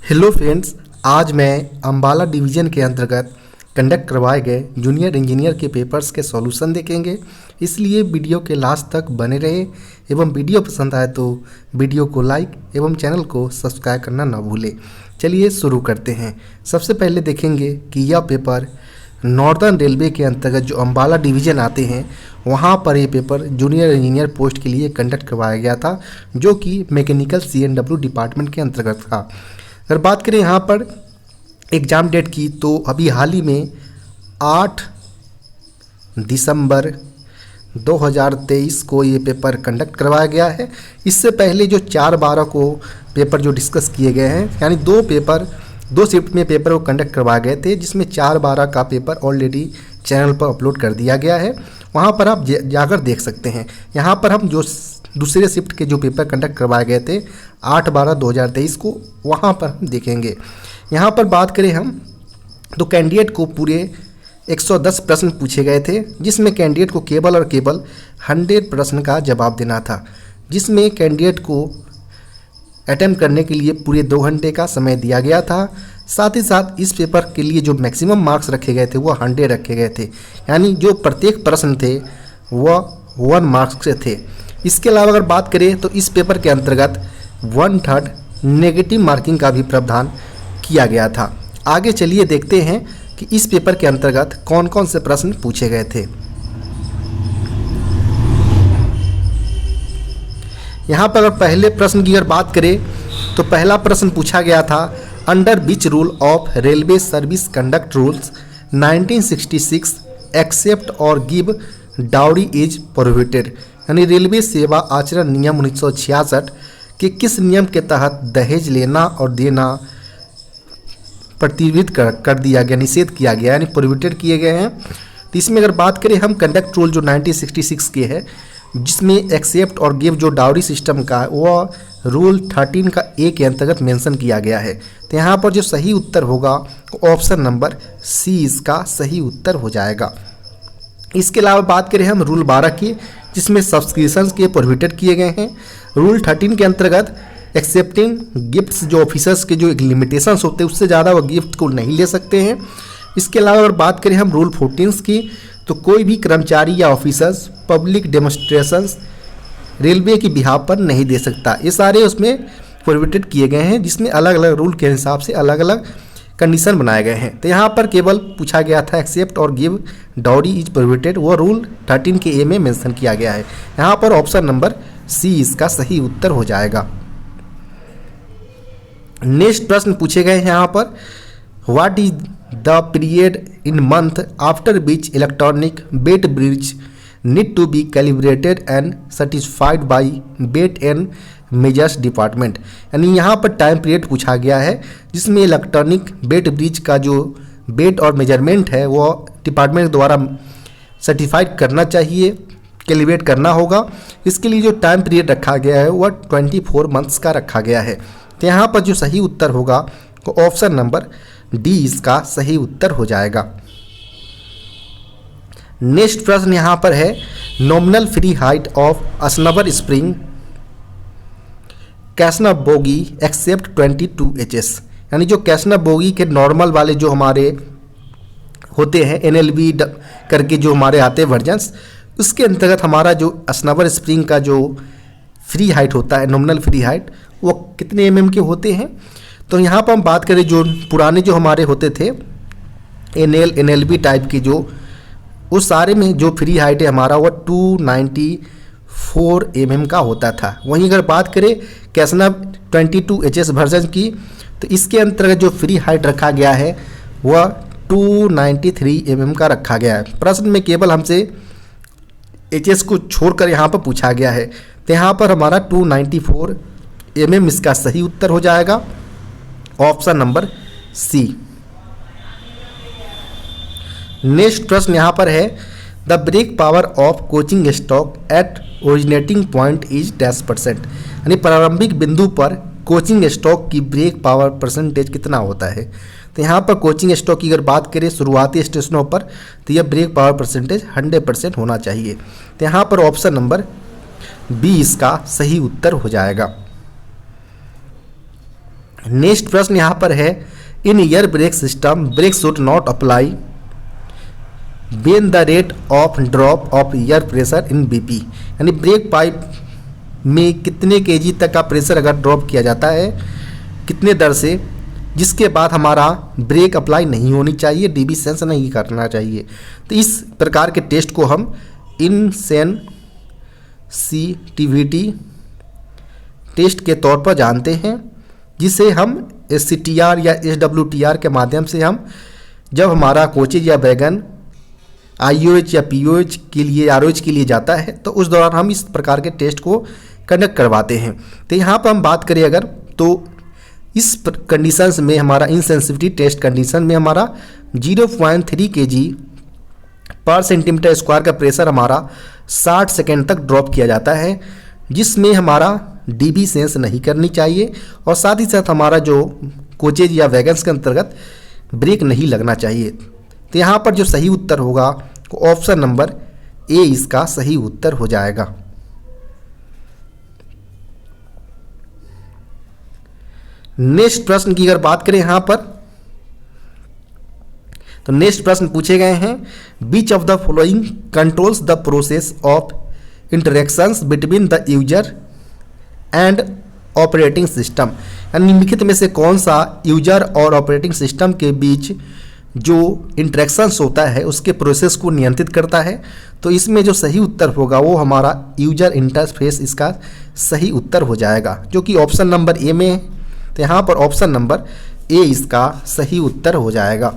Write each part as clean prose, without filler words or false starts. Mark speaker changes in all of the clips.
Speaker 1: Hello friends, आज मैं Ambala division के अंतर्गत कंडक्ट करवाए गए जूनियर इंजीनियर के पेपर्स के सॉल्यूशन देखेंगे। इसलिए वीडियो के लास्ट तक बने रहे एवं वीडियो पसंद आए तो वीडियो को लाइक एवं चैनल को सब्सक्राइब करना न भूलें। चलिए शुरू करते हैं। सबसे पहले देखेंगे कि यह पेपर नॉर्दर्न रेलवे के अंतर्गत जो अम्बाला डिवीज़न आते हैं वहाँ पर ये पेपर जूनियर इंजीनियर पोस्ट के लिए कंडक्ट करवाया गया था, जो कि मैकेनिकल CNW डिपार्टमेंट के अंतर्गत था। अगर बात करें यहाँ पर एग्ज़ाम डेट की, तो अभी हाल ही में 8 दिसंबर 2023 को ये पेपर कंडक्ट करवाया गया है। इससे पहले जो 4/12 को पेपर जो डिस्कस किए गए हैं, यानी दो शिफ्ट में पेपर को कंडक्ट करवाए गए थे, जिसमें 4/12 का पेपर ऑलरेडी चैनल पर अपलोड कर दिया गया है। वहाँ पर आप जाकर देख सकते हैं। यहाँ पर हम जो दूसरे शिफ्ट के जो पेपर कंडक्ट करवाए गए थे 8/12/2023 को, वहाँ पर हम देखेंगे। यहाँ पर बात करें हम तो कैंडिडेट को पूरे 110 प्रश्न पूछे गए थे, जिसमें कैंडिडेट को केवल और केवल 100 प्रश्न का जवाब देना था, जिसमें कैंडिडेट को अटेम्प्ट करने के लिए पूरे 2 घंटे का समय दिया गया था। साथ ही साथ इस पेपर के लिए जो मैक्सिमम मार्क्स रखे गए थे वो 100 रखे गए थे, यानी जो प्रत्येक प्रश्न थे वह 1 मार्क्स से थे। इसके अलावा अगर बात करें तो इस पेपर के अंतर्गत 1/3 नेगेटिव मार्किंग का भी प्रावधान किया गया था। आगे चलिए देखते हैं कि इस पेपर के अंतर्गत कौन कौन से प्रश्न पूछे गए थे। यहाँ पर अगर पहले प्रश्न की अगर बात करें तो पहला प्रश्न पूछा गया था, under which rule of railway service conduct rules 1966 accept और गिव डाउरी इज प्रोहिबिटेड, यानी रेलवे सेवा आचरण नियम 1966 के किस नियम के तहत दहेज लेना और देना प्रतिबंधित कर दिया गया, निषेध किया गया, यानी प्रोहिबिटेड किए गए हैं। तो इसमें अगर बात करें हम कंडक्ट रूल जो 1966 के है, जिसमें एक्सेप्ट और गिव जो डाउरी सिस्टम का है वह रूल 13 का A के अंतर्गत मेंशन किया गया है। तो यहाँ पर जो सही उत्तर होगा वो ऑप्शन नंबर C इसका सही उत्तर हो जाएगा। इसके अलावा बात करें हम रूल 12 की, जिसमें सब्सक्रिप्शंस के प्रोहिबिटेड किए गए हैं। रूल 13 के अंतर्गत एक्सेप्टिंग गिफ्ट्स जो ऑफिसर्स के जो एक लिमिटेशंस होते हैं उससे ज़्यादा वो गिफ्ट को नहीं ले सकते हैं। इसके अलावा अगर बात करें हम रूल 14 की, तो कोई भी कर्मचारी या ऑफिसर्स पब्लिक डेमोन्स्ट्रेशंस रेलवे की बिहाफ पर नहीं दे सकता। ये सारे उसमें प्रोहिबिटेड किए गए हैं, जिसमें अलग अलग रूल के हिसाब से अलग अलग कंडीशन बनाए गए हैं। तो यहाँ पर केवल पूछा गया था एक्सेप्ट और गिव डाउरी इज प्रोहिबिटेड, वो रूल 13 के A में मेंशन किया गया है। यहाँ पर ऑप्शन नंबर C इसका सही उत्तर हो जाएगा। नेक्स्ट प्रश्न पूछे गए हैं यहाँ पर, what is the period in month after which electronic weigh bridge need to be calibrated and certified by weight and measures department, यानी यहाँ पर टाइम पीरियड पूछा गया है, जिसमें इलेक्ट्रॉनिक वेट ब्रिज का जो वेट और मेजरमेंट है वो डिपार्टमेंट द्वारा सर्टिफाइड करना चाहिए, कैलिब्रेट करना होगा। इसके लिए जो टाइम पीरियड रखा गया है वह 24 मंथ्स का रखा गया है। तो यहाँ पर जो सही उत्तर होगा वो ऑप्शन नंबर D इसका सही उत्तर हो जाएगा। नेक्स्ट प्रश्न यहाँ पर है, nominal free height of snubber spring कैसना बोगी एक्सेप्ट 22 HS, यानी जो कैसना बोगी के नॉर्मल वाले जो हमारे होते हैं NLB करके जो हमारे आते हैं वर्जन्स, उसके अंतर्गत हमारा जो असनवर स्प्रिंग का जो फ्री हाइट होता है, नॉमिनल फ्री हाइट, वो कितने mm के होते हैं। तो यहाँ पर हम बात करें जो पुराने जो हमारे होते थे NLB टाइप के, जो उस सारे में जो फ्री हाइट है हमारा वो 294 mm का होता था। वहीं अगर बात करें कैसना 22 HS वर्जन की, तो इसके अंतर्गत जो फ्री हाइट रखा गया है वह 293 mm का रखा गया है। प्रश्न में केवल हमसे HS को छोड़कर यहाँ पर पूछा गया है, तो यहाँ पर हमारा 294 mm इसका सही उत्तर हो जाएगा, ऑप्शन नंबर C। नेक्स्ट प्रश्न यहाँ पर है, the brake power of coaching stock at originating point is %, यानी प्रारंभिक बिंदु पर कोचिंग स्टॉक की ब्रेक पावर परसेंटेज कितना होता है। तो यहाँ पर कोचिंग स्टॉक की अगर बात करें शुरुआती स्टेशनों पर, तो यह ब्रेक पावर परसेंटेज 100% होना चाहिए। तो यहाँ पर ऑप्शन नंबर B इसका सही उत्तर हो जाएगा। नेक्स्ट प्रश्न यहाँ पर है, in air brake system brake should not apply when the rate of drop of air pressure in BP, यानी ब्रेक पाइप में कितने केजी तक का प्रेशर अगर ड्रॉप किया जाता है, कितने दर से, जिसके बाद हमारा ब्रेक अप्लाई नहीं होनी चाहिए, डीबी सेंस नहीं करना चाहिए। तो इस प्रकार के टेस्ट को हम इनसेंसिटिविटी टेस्ट के तौर पर जानते हैं, जिसे हम SCTR या SWTR के माध्यम से हम जब हमारा कोचेज या वैगन IOH या POH के लिए ROH के लिए जाता है तो उस दौरान हम इस प्रकार के टेस्ट को कंडक्ट करवाते हैं। तो यहाँ पर हम बात करें अगर, तो इस कंडीशंस में हमारा इनसेंसिटिविटी टेस्ट कंडीशन में हमारा 0.3 kg पर सेंटीमीटर स्क्वायर का प्रेशर हमारा 60 सेकेंड तक ड्रॉप किया जाता है, जिसमें हमारा डीबी सेंस नहीं करनी चाहिए और साथ ही साथ हमारा जो कोचेज या वैगन्स के अंतर्गत ब्रेक नहीं लगना चाहिए। तो यहाँ पर जो सही उत्तर होगा वो ऑप्शन नंबर ए इसका सही उत्तर हो जाएगा। नेक्स्ट प्रश्न की अगर बात करें यहाँ पर, तो नेक्स्ट प्रश्न पूछे गए हैं, which of the following controls the process of interactions between the user and operating system, यानी निम्नलिखित में से कौन सा यूजर और ऑपरेटिंग सिस्टम के बीच जो इंटरेक्शंस होता है उसके प्रोसेस को नियंत्रित करता है। तो इसमें जो सही उत्तर होगा वो हमारा यूजर इंटरफेस इसका सही उत्तर हो जाएगा, जो कि ऑप्शन नंबर ए में है। तो यहाँ पर ऑप्शन नंबर ए इसका सही उत्तर हो जाएगा।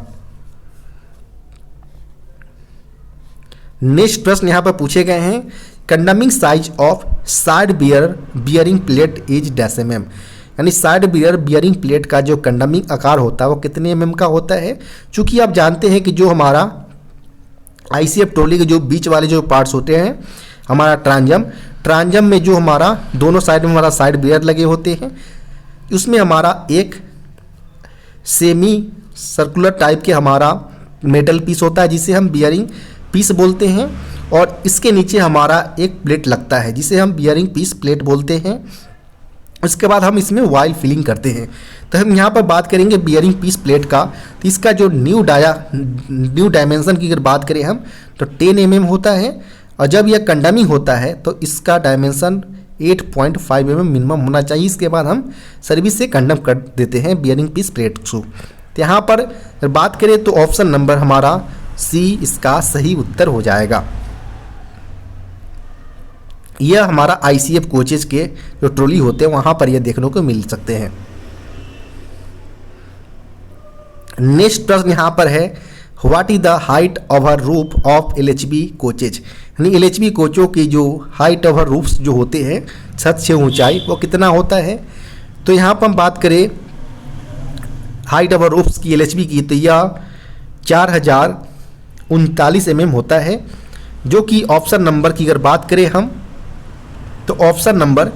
Speaker 1: नेक्स्ट प्रश्न यहाँ पर पूछे गए हैं, कंडमिंग size of side bearing plate is dash mm, यानी साइड बियरिंग प्लेट का जो कंडमिंग आकार होता है वो कितने mm का होता है। चूँकि आप जानते हैं कि जो हमारा ICF ट्रॉली के जो बीच वाले जो पार्ट्स होते हैं, हमारा ट्रांजम में जो हमारा दोनों साइड में हमारा साइड बियर लगे होते हैं, उसमें हमारा एक सेमी सर्कुलर टाइप के हमारा मेटल पीस होता है जिसे हम बियरिंग पीस बोलते हैं, और इसके नीचे हमारा एक प्लेट लगता है जिसे हम बियरिंग पीस प्लेट बोलते हैं। उसके बाद हम इसमें ऑयल फिलिंग करते हैं। तो हम यहाँ पर बात करेंगे बियरिंग पीस प्लेट का। तो इसका जो न्यू डायमेंशन की अगर बात करें हम तो 10 mm होता है, और जब यह कंडमिंग होता है तो इसका डायमेंशन 8.5 mm मिनिमम होना चाहिए। इसके बाद हम सर्विस से कंडम कर देते हैं बियरिंग पीस प्लेट को। तो यहाँ पर अगर बात करें तो ऑप्शन नंबर हमारा सी इसका सही उत्तर हो जाएगा। यह हमारा ICF कोचेज के जो ट्रॉली होते हैं वहाँ पर यह देखने को मिल सकते हैं। नेक्स्ट प्रश्न यहाँ पर है, what is the height over roof of LHB coaches, यानी LHB कोचों की जो हाइट ओवर रूफ्स जो होते हैं, छत से ऊंचाई, वो कितना होता है। तो यहाँ पर हम बात करें हाइट ओवर रूफ्स की LHB की, तो यह 4039 mm होता है, जो कि ऑप्शन नंबर की अगर बात करें हम तो ऑप्शन नंबर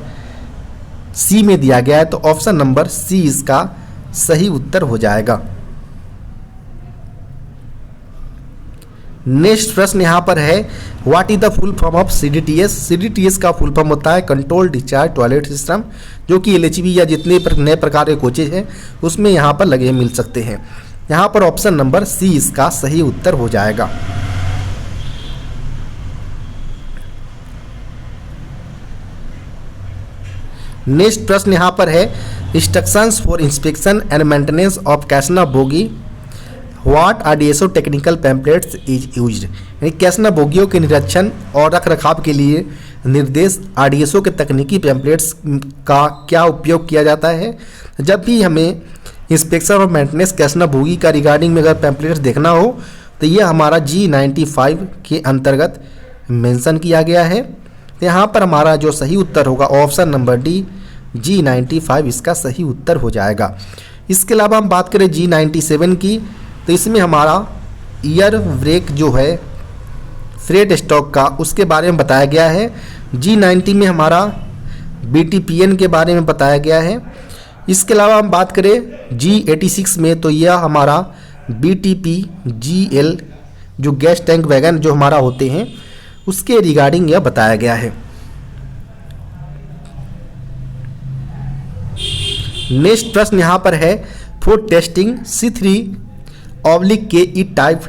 Speaker 1: सी में दिया गया है। तो ऑप्शन नंबर सी इसका सही उत्तर हो जाएगा। नेक्स्ट प्रश्न यहाँ पर है, what is the full form of CDTS। CDTS का फुल फॉर्म होता है कंट्रोल डिस्चार्ज टॉयलेट सिस्टम, जो कि LHB या जितने नए प्रकार के कोचेज हैं उसमें यहाँ पर लगे मिल सकते हैं। यहाँ पर ऑप्शन नंबर सी इसका सही उत्तर हो जाएगा। नेक्स्ट प्रश्न यहाँ पर है, instructions for inspection and maintenance of कैसना bogie, what RDSO technical pamphlets is used, यानी कैसना बोगियों के निरीक्षण और रख रखाव के लिए निर्देश RDSO के तकनीकी पैम्पलेट्स का क्या उपयोग किया जाता है। जब भी हमें इंस्पेक्शन और मेंटेनेंस कैसना बोगी का रिगार्डिंग में अगर पैम्पलेट्स देखना हो तो ये हमारा G95 के अंतर्गत मेंशन किया गया है। तो यहाँ पर हमारा जो सही उत्तर होगा ऑप्शन नंबर डी G95 इसका सही उत्तर हो जाएगा। इसके अलावा हम बात करें G97 की, तो इसमें हमारा ईयर ब्रेक जो है फ्रेट स्टॉक का उसके बारे में बताया गया है। G90 में हमारा BTPN के बारे में बताया गया है। इसके अलावा हम बात करें G86 में, तो यह हमारा BTPGL जो गैस टैंक वैगन जो हमारा होते हैं उसके रिगार्डिंग यह बताया गया है। नेक्स्ट प्रश्न यहाँ पर है, for testing C3/KE type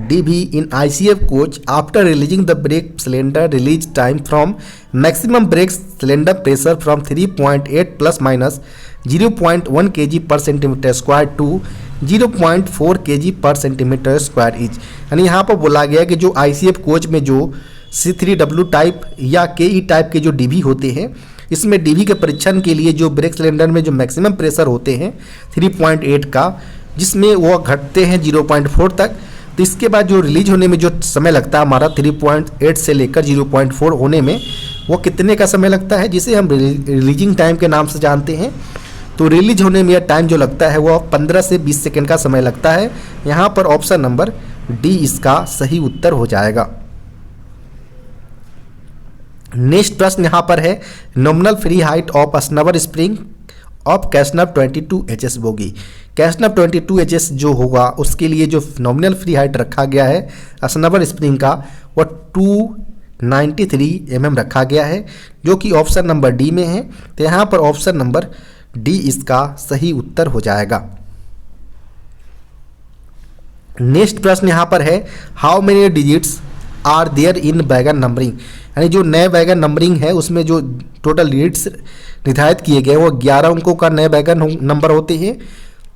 Speaker 1: DB in ICF coach after releasing the brake cylinder release time from maximum brake cylinder pressure from 3.8 plus minus 0.1 kg per centimeter square to 0.4 kg per centimeter square is। यानी यहाँ पर बोला गया कि जो ICF coach में जो C3W type या KE टाइप के जो DB होते हैं, इसमें DB के परीक्षण के लिए जो ब्रेक सिलेंडर में जो मैक्सिमम प्रेशर होते हैं 3.8 का, जिसमें वो घटते हैं 0.4 तक, तो इसके बाद जो रिलीज होने में जो समय लगता है हमारा 3.8 से लेकर 0.4 होने में, वो कितने का समय लगता है, जिसे हम रिलीजिंग टाइम के नाम से जानते हैं। तो रिलीज होने में यह टाइम जो लगता है वो 15 से 20 सेकेंड का समय लगता है। यहाँ पर ऑप्शन नंबर डी इसका सही उत्तर हो जाएगा। नेक्स्ट प्रश्न यहाँ पर है, nominal free height of snubber spring of कैस्नव 22HS बोगी। कैस्नव 22HS जो होगा उसके लिए जो नॉमिनल फ्री हाइट रखा गया है स्नवर स्प्रिंग का, वो 293 mm रखा गया है, जो कि ऑप्शन नंबर डी में है। तो यहाँ पर ऑप्शन नंबर डी इसका सही उत्तर हो जाएगा। नेक्स्ट प्रश्न यहाँ पर है, how many digits are there in wagon numbering. यानी जो नए वैगन नंबरिंग है उसमें जो टोटल डिजिट्स निर्धारित किए गए वो 11 अंकों का नए वैगन नंबर होते हैं,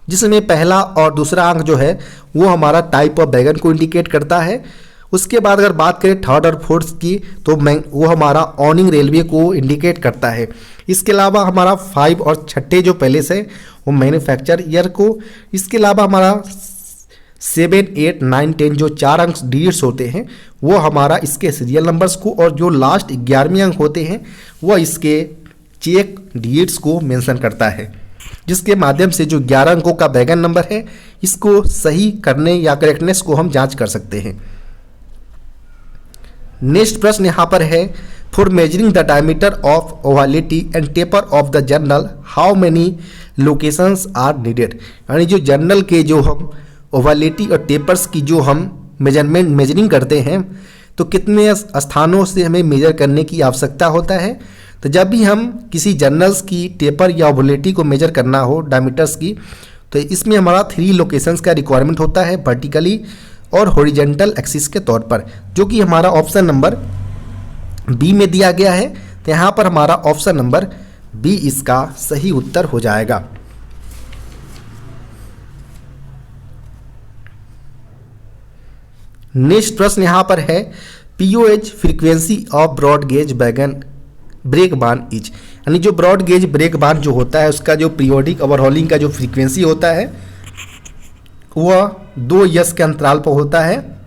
Speaker 1: जिसमें पहला और दूसरा अंक जो है वो हमारा टाइप ऑफ वैगन को इंडिकेट करता है। उसके बाद अगर बात करें थर्ड और फोर्थ की, तो वो हमारा ऑनिंग रेलवे को इंडिकेट करता है। इसके अलावा हमारा 5 और छठे जो पैलेस है वो मैन्युफैक्चर ईयर को, इसके अलावा हमारा 7, 8, 9, 10 जो 4 अंक डिजिट्स होते हैं वो हमारा इसके सीरियल नंबर्स को, और जो लास्ट 11वें अंक होते हैं वो इसके चेक डिजिट्स को मेंशन करता है, जिसके माध्यम से जो 11 अंकों का वैगन नंबर है इसको सही करने या करेक्टनेस को हम जांच कर सकते हैं। नेक्स्ट प्रश्न यहाँ पर है, for measuring the diameter of ovality and taper of the journal how many locations are needed. यानी जो जर्नल के जो हम ओवलिटी और टेपर्स की जो हम मेजरिंग करते हैं, तो कितने स्थानों से हमें मेजर करने की आवश्यकता होता है। तो जब भी हम किसी जर्नल्स की टेपर या ओवलिटी को मेजर करना हो डायमीटर्स की, तो इसमें हमारा 3 लोकेशंस का रिक्वायरमेंट होता है, वर्टिकली और हॉरिजॉन्टल एक्सिस के तौर पर, जो कि हमारा ऑप्शन नंबर बी में दिया गया है। तो यहाँ पर हमारा ऑप्शन नंबर बी इसका सही उत्तर हो जाएगा। नेक्स्ट प्रश्न यहाँ पर है, POH frequency of broad gauge wagon brake bar is. यानी जो ब्रॉड गेज ब्रेक बार जो होता है उसका जो पीरियोडिक ओवरहॉलिंग का जो फ्रीक्वेंसी होता है वह 2 यस के अंतराल पर होता है।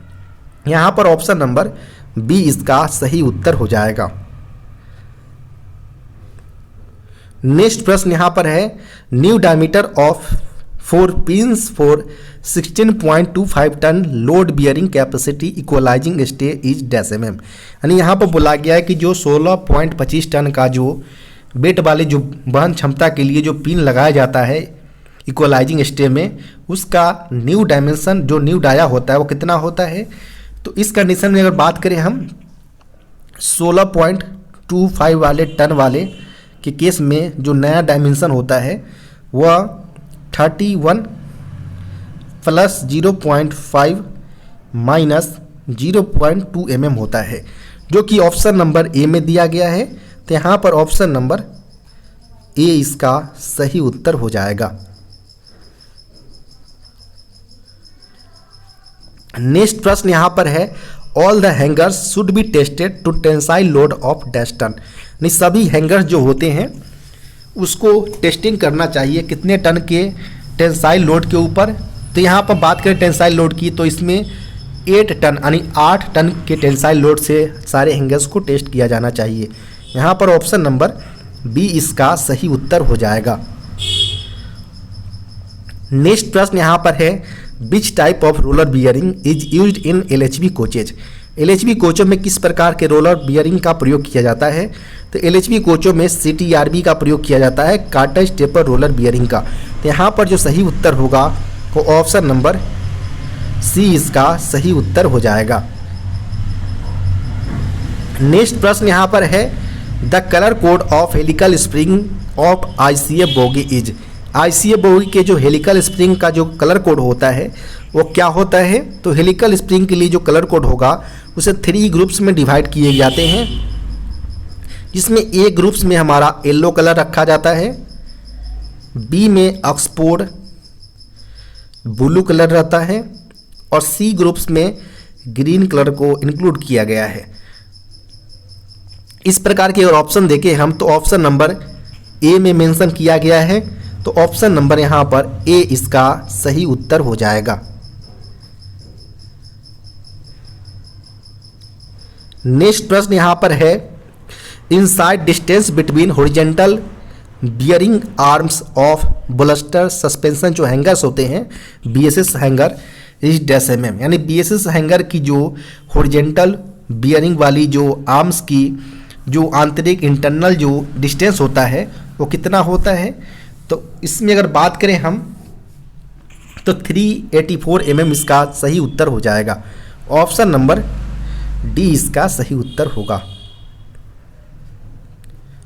Speaker 1: यहाँ पर ऑप्शन नंबर बी इसका सही उत्तर हो जाएगा। नेक्स्ट प्रश्न यहाँ पर है, new diameter of 4 pins for 16.25 ton load bearing capacity equalising stay is dash mm। यानी यहाँ पर बोला गया है कि जो 16.25 टन का जो वेट वाले जो वहन क्षमता के लिए जो पिन लगाया जाता है इक्वलाइजिंग स्टे में, उसका न्यू डायमेंशन जो न्यू डाया होता है वो कितना होता है। तो इस कंडीशन में अगर बात करें हम 16.25 वाले टन वाले के केस में जो नया डायमेंशन होता है वह 31 प्लस 0.5 माइनस 0.2 mm होता है, जो कि ऑप्शन नंबर ए में दिया गया है। तो यहाँ पर ऑप्शन नंबर ए इसका सही उत्तर हो जाएगा। नेक्स्ट प्रश्न यहाँ पर है, all the hangers should be tested to tensile load of dash ton. नहीं, सभी हैंगर्स जो होते हैं उसको टेस्टिंग करना चाहिए कितने टन के टेंसाइल लोड के ऊपर। तो यहाँ पर बात करें टेंसाइल लोड की, तो इसमें 8 टन यानी 8 टन के टेंसाइल लोड से सारे हैंगर्स को टेस्ट किया जाना चाहिए। यहाँ पर ऑप्शन नंबर बी इसका सही उत्तर हो जाएगा। नेक्स्ट प्रश्न यहाँ पर है, which type of roller bearing is used in LHB coaches. LHB कोचों में किस प्रकार के रोलर बियरिंग का प्रयोग किया जाता है। तो LHB कोचों में CTRB का प्रयोग किया जाता है, कार्टेज टेपर रोलर बियरिंग का। तो यहाँ पर जो सही उत्तर होगा वो ऑप्शन नंबर सी इसका सही उत्तर हो जाएगा। नेक्स्ट प्रश्न यहाँ पर है, the colour code of helical spring of ICF bogie is. ICF bogie के जो हेलिकल स्प्रिंग का जो कलर कोड होता है वो क्या होता है? तो हेलिकल स्प्रिंग के लिए जो कलर कोड होगा उसे 3 ग्रुप्स में डिवाइड किए जाते हैं, जिसमें A ग्रुप्स में हमारा येलो कलर रखा जाता है, B में ऑक्सफोर्ड ब्लू कलर रहता है और C ग्रुप्स में ग्रीन कलर को इंक्लूड किया गया है। इस प्रकार के अगर ऑप्शन देखें हम तो ऑप्शन नंबर A में मेंशन किया गया है, तो ऑप्शन नंबर यहाँ पर A इसका सही उत्तर हो जाएगा। नेक्स्ट प्रश्न यहाँ पर है, inside distance between horizontal bearing arms of bolster suspension जो हैंगर्स होते हैं BSS hanger is dash mm, यानी BSS हैंगर की जो हॉरिजेंटल बियरिंग वाली जो आर्म्स की जो आंतरिक इंटरनल जो डिस्टेंस होता है वो कितना होता है? तो इसमें अगर बात करें हम तो 384 mm इसका सही उत्तर हो जाएगा। ऑप्शन नंबर डी इसका सही उत्तर होगा।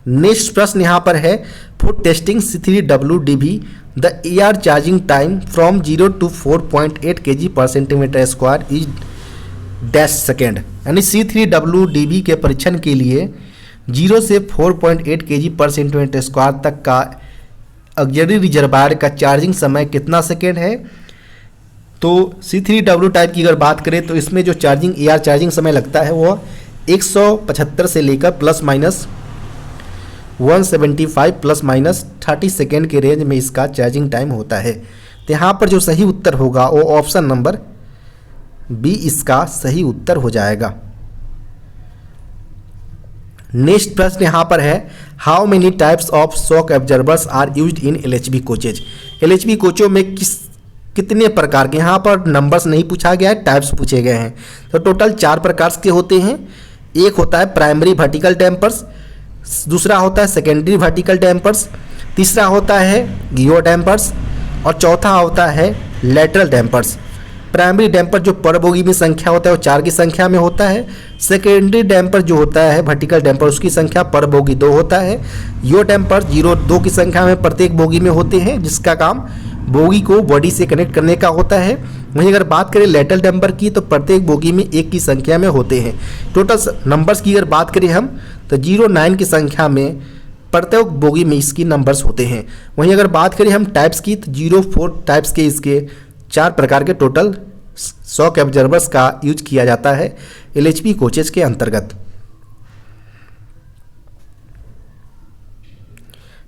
Speaker 1: नेक्स्ट प्रश्न यहाँ पर है, for testing C3WDV the AR charging time from 0 to 4.8 kg per centimeter square is dash second, यानी C3WDV के परीक्षण के लिए 0 से 4.8 kg पर सेंटीमीटर स्क्वायर तक का ऑक्सिलरी रिजर्वायर का चार्जिंग समय कितना सेकेंड है? तो C3W टाइप की अगर बात करें तो इसमें जो चार्जिंग AR चार्जिंग समय लगता है वो 175 से लेकर plus minus 175 plus minus 30 second के रेंज में इसका चार्जिंग टाइम होता है। तो यहाँ पर जो सही उत्तर होगा वो ऑप्शन नंबर बी इसका सही उत्तर हो जाएगा। नेक्स्ट प्रश्न यहाँ पर है, how many types of shock absorbers are used in LHB coaches. LHB कोचों में कितने प्रकार के, यहाँ पर नंबर्स नहीं पूछा गया है, टाइप्स पूछे गए हैं। तो टोटल 4 प्रकार के होते हैं। एक होता है प्राइमरी वर्टिकल डैम्पर्स, दूसरा होता है सेकेंडरी वर्टिकल डैम्पर्स, तीसरा होता है गियो डैम्पर्स और चौथा होता है लेटरल डैम्पर्स। प्राइमरी डैम्पर जो पर बोगी में संख्या होता है वो 4 की संख्या में होता है। सेकेंडरी डैम्पर जो होता है वर्टिकल डैम्पर उसकी संख्या पर बोगी 2 होता है। यो डैम्पर 0-2 की संख्या में प्रत्येक बोगी में होते हैं, जिसका काम बोगी को बॉडी से कनेक्ट करने का होता है। वहीं अगर बात करें लेटरल डैम्पर की तो प्रत्येक बोगी में 1 की संख्या में होते हैं। टोटल नंबर्स की अगर बात करें हम तो 0-9 की संख्या में प्रत्येक बोगी में इसकी नंबर्स होते हैं। वहीं अगर बात करें हम टाइप्स की तो 0-4 टाइप्स के इसके 4 प्रकार के टोटल शॉक एब्जॉर्बर्स का यूज किया जाता है LHB कोचेज के अंतर्गत।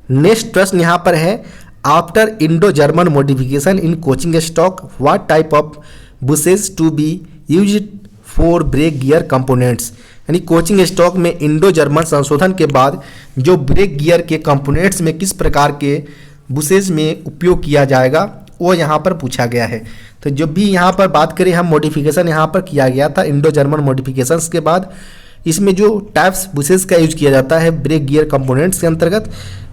Speaker 1: नेक्स्ट प्रश्न यहाँ पर है, after Indo German modification in coaching stock what type of bushes to be used for brake gear components, यानी कोचिंग स्टॉक में इंडो जर्मन संशोधन के बाद जो ब्रेक गियर के कंपोनेंट्स में किस प्रकार के बुशेज में उपयोग किया जाएगा वो यहाँ पर पूछा गया है। तो जब भी यहाँ पर बात करें हम मॉडिफिकेशन यहाँ पर किया गया था इंडो जर्मन मॉडिफिकेशंस के बाद, इसमें जो टाइप्स बुशेज का यूज किया जाता है ब्रेक गियर कंपोनेंट्स के अंतर्गत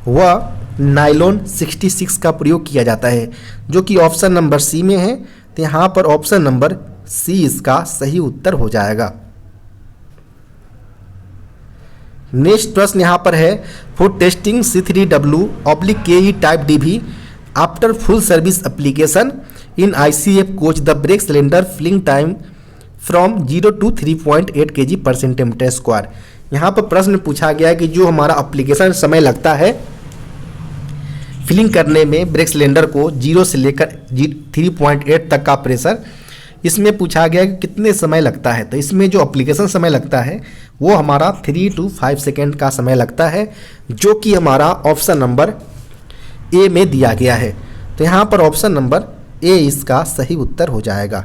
Speaker 1: वह नाइलॉन 66 का प्रयोग किया जाता है, जो कि ऑप्शन नंबर सी में है। तो यहाँ पर ऑप्शन नंबर सी इसका सही उत्तर हो जाएगा। नेक्स्ट प्रश्न यहाँ पर है, for testing C3W/KE type DV after full service application in ICF coach the brake cylinder filling time from 0 to 3.8 kg per centimetre square. यहाँ पर प्रश्न पूछा गया कि जो हमारा एप्लीकेशन समय लगता है फिलिंग करने में ब्रेक सिलेंडर को 0 से लेकर 3.8 तक का प्रेशर, इसमें पूछा गया कि कितने समय लगता है। तो इसमें जो एप्लीकेशन समय लगता है वो हमारा 3 to 5 सेकेंड का समय लगता है, जो कि हमारा ऑप्शन नंबर ए में दिया गया है। तो यहाँ पर ऑप्शन नंबर ए इसका सही उत्तर हो जाएगा।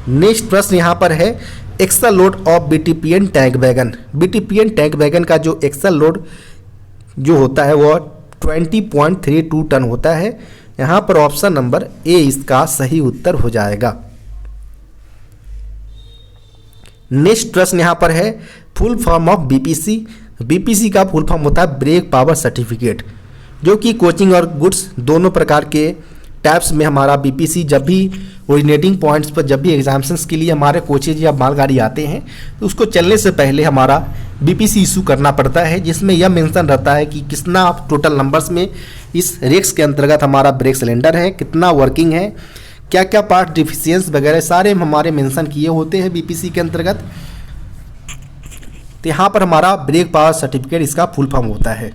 Speaker 1: नेक्स्ट प्रश्न यहाँ पर है, axle load of BTPN tank wagon. BTPN tank wagon का जो एक्सल लोड जो होता है वो 20.32 टन होता है। यहाँ पर ऑप्शन नंबर ए इसका सही उत्तर हो जाएगा। नेक्स्ट प्रश्न यहाँ पर है, full form of BPC। BPC का फुल फॉर्म होता है ब्रेक पावर सर्टिफिकेट, जो कि कोचिंग और गुड्स दोनों प्रकार के टैप्स में हमारा BPC जब भी ओरिजिनेटिंग पॉइंट्स पर जब भी एग्जामिनेशंस के लिए हमारे कोचेज या मालगाड़ी आते हैं तो उसको चलने से पहले हमारा बीपीसी इशू करना पड़ता है, जिसमें यह मेंशन रहता है कि कितना टोटल नंबर्स में इस रेक्स के अंतर्गत हमारा ब्रेक सिलेंडर है, कितना वर्किंग है, क्या क्या पार्ट डिफिशियंस वगैरह सारे हमारे मेंशन किए होते हैं बीपीसी के अंतर्गत। तो यहाँ पर हमारा ब्रेक पावर सर्टिफिकेट इसका फुल फॉर्म होता है।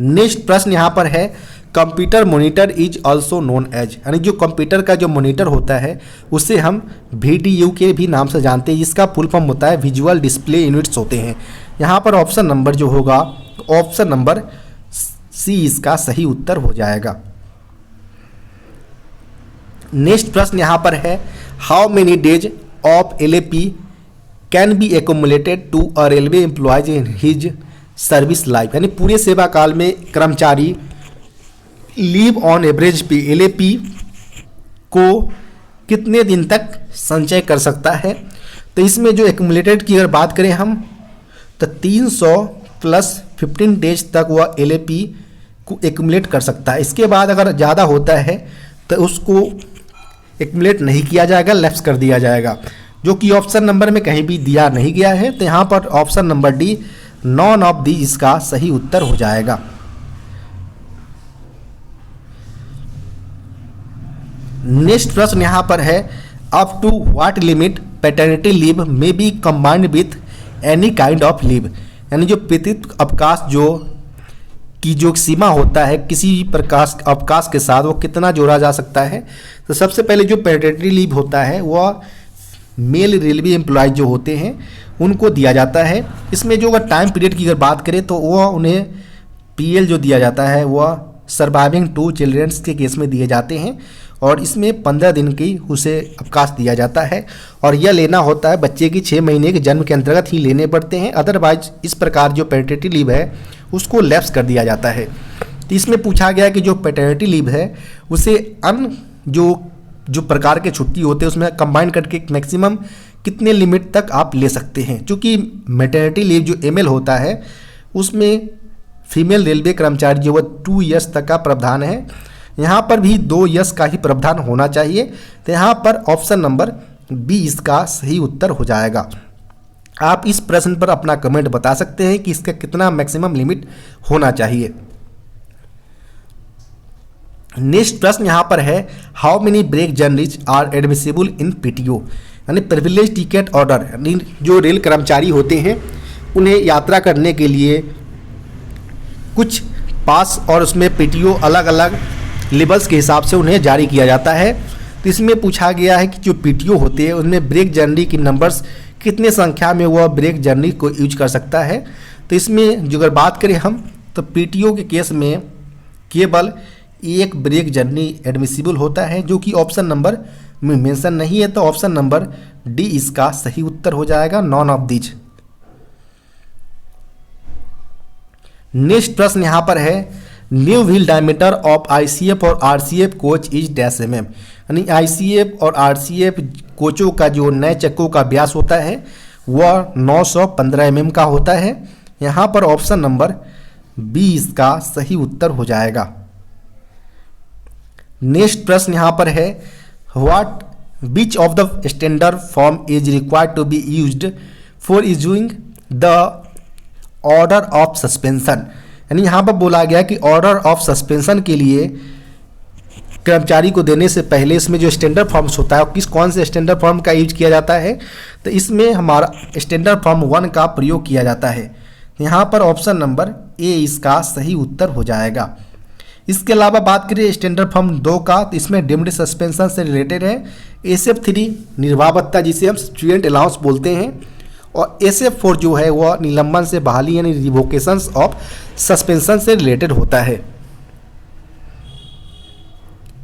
Speaker 1: नेक्स्ट प्रश्न यहाँ पर है, computer monitor is also known as, यानी जो कंप्यूटर का जो मॉनिटर होता है उसे हम VDU के भी नाम से जानते हैं, जिसका फुल फॉर्म होता है विजुअल डिस्प्ले यूनिट्स होते हैं। यहाँ पर ऑप्शन नंबर जो होगा, ऑप्शन नंबर सी इसका सही उत्तर हो जाएगा। नेक्स्ट प्रश्न यहाँ पर है, how many days of LAP can be accumulated to a railway employees in his service life, यानी पूरे सेवा काल में कर्मचारी leave on average pay LAP को कितने दिन तक संचय कर सकता है। तो इसमें जो एक्यूमुलेटेड की अगर बात करें हम, तो 300 प्लस 15 डेज तक वह LAP को एक्यूमुलेट कर सकता है। इसके बाद अगर ज़्यादा होता है तो उसको एक्यूमुलेट नहीं किया जाएगा, लैप्स कर दिया जाएगा, जो कि ऑप्शन नंबर में कहीं भी दिया नहीं गया है। तो यहाँ पर option number D, none of the इसका सही उत्तर हो जाएगा। नेक्स्ट प्रश्न यहाँ पर है, up to what limit paternity leave may be combined with any kind of leave, यानी जो पितृत्व अवकाश जो सीमा होता है किसी भी प्रकार अवकाश के साथ वो कितना जोड़ा जा सकता है। तो सबसे पहले जो पैटर्निटी लीव होता है वह मेल रेलवे एम्प्लॉय जो होते हैं उनको दिया जाता है। इसमें जो अगर टाइम पीरियड की अगर बात करें तो वह उन्हें PL जो दिया जाता है वह सर्वाइविंग 2 चिल्ड्रंस के केस में दिए जाते हैं, और इसमें 15 दिन की उसे अवकाश दिया जाता है, और यह लेना होता है बच्चे की 6 महीने के जन्म के अंतर्गत ही लेने पड़ते हैं। अदरवाइज इस प्रकार जो पैटर्निटी लीव है उसको लैप्स कर दिया जाता है। तो इसमें पूछा गया कि जो पैटर्निटी लीव है उसे अन्य जो प्रकार के छुट्टी होते हैं उसमें कंबाइन करके मैक्सिमम कितने लिमिट तक आप ले सकते हैं। चूँकि मैटर्निटी लीव जो ML होता है उसमें फीमेल रेलवे कर्मचारी जो वह 2 ईयर्स तक का प्रावधान है, यहाँ पर भी 2 ईयर्स का ही प्रावधान होना चाहिए। तो यहाँ पर ऑप्शन नंबर बी इसका सही उत्तर हो जाएगा। आप इस प्रश्न पर अपना कमेंट बता सकते हैं कि इसका कितना मैक्सिमम लिमिट होना चाहिए। नेक्स्ट प्रश्न यहाँ पर है, how many break journeys are admissible in PTO, यानी प्रिविलेज टिकट ऑर्डर, यानी जो रेल कर्मचारी होते हैं उन्हें यात्रा करने के लिए कुछ पास और उसमें PTO अलग अलग लेवल्स के हिसाब से उन्हें जारी किया जाता है। तो इसमें पूछा गया है कि जो PTO होते हैं उनमें ब्रेक जर्नी की नंबर्स कितने संख्या में वह ब्रेक जर्नी को यूज कर सकता है। तो इसमें जो अगर बात करें हम, तो PTO के केस में केवल एक ब्रेक जर्नी एडमिसिबल होता है, जो कि ऑप्शन नंबर में मेंशन नहीं है। तो ऑप्शन नंबर डी इसका सही उत्तर हो जाएगा, नॉन ऑफ दीज। नेक्स्ट प्रश्न यहाँ पर है, new wheel diameter of ICF और RCF coach is dash mm, यानी ICF और RCF कोचों का जो नए चक्कों का व्यास होता है वह 915 mm का होता है। यहाँ पर ऑप्शन नंबर बी इसका सही उत्तर हो जाएगा। नेक्स्ट प्रश्न यहाँ पर है, what which of the standard form is required to be used for issuing the order of suspension, यानी यहाँ पर बोला गया कि ऑर्डर ऑफ सस्पेंशन के लिए कर्मचारी को देने से पहले इसमें जो स्टैंडर्ड फॉर्म्स होता है कौन से स्टैंडर्ड फॉर्म का यूज किया जाता है। तो इसमें हमारा स्टैंडर्ड फॉर्म 1 का प्रयोग किया जाता है। यहाँ पर ऑप्शन नंबर ए इसका सही उत्तर हो जाएगा। इसके अलावा बात करें स्टैंडर्ड फॉर्म 2 का, तो इसमें डिम्ड सस्पेंशन से रिलेटेड है। SF3 निर्वाह भत्ता जिसे हम स्टूडेंट अलाउंस बोलते हैं, और SF4 जो है वह निलंबन से बहाली यानी रिवोकेशंस ऑफ सस्पेंशन से रिलेटेड होता है।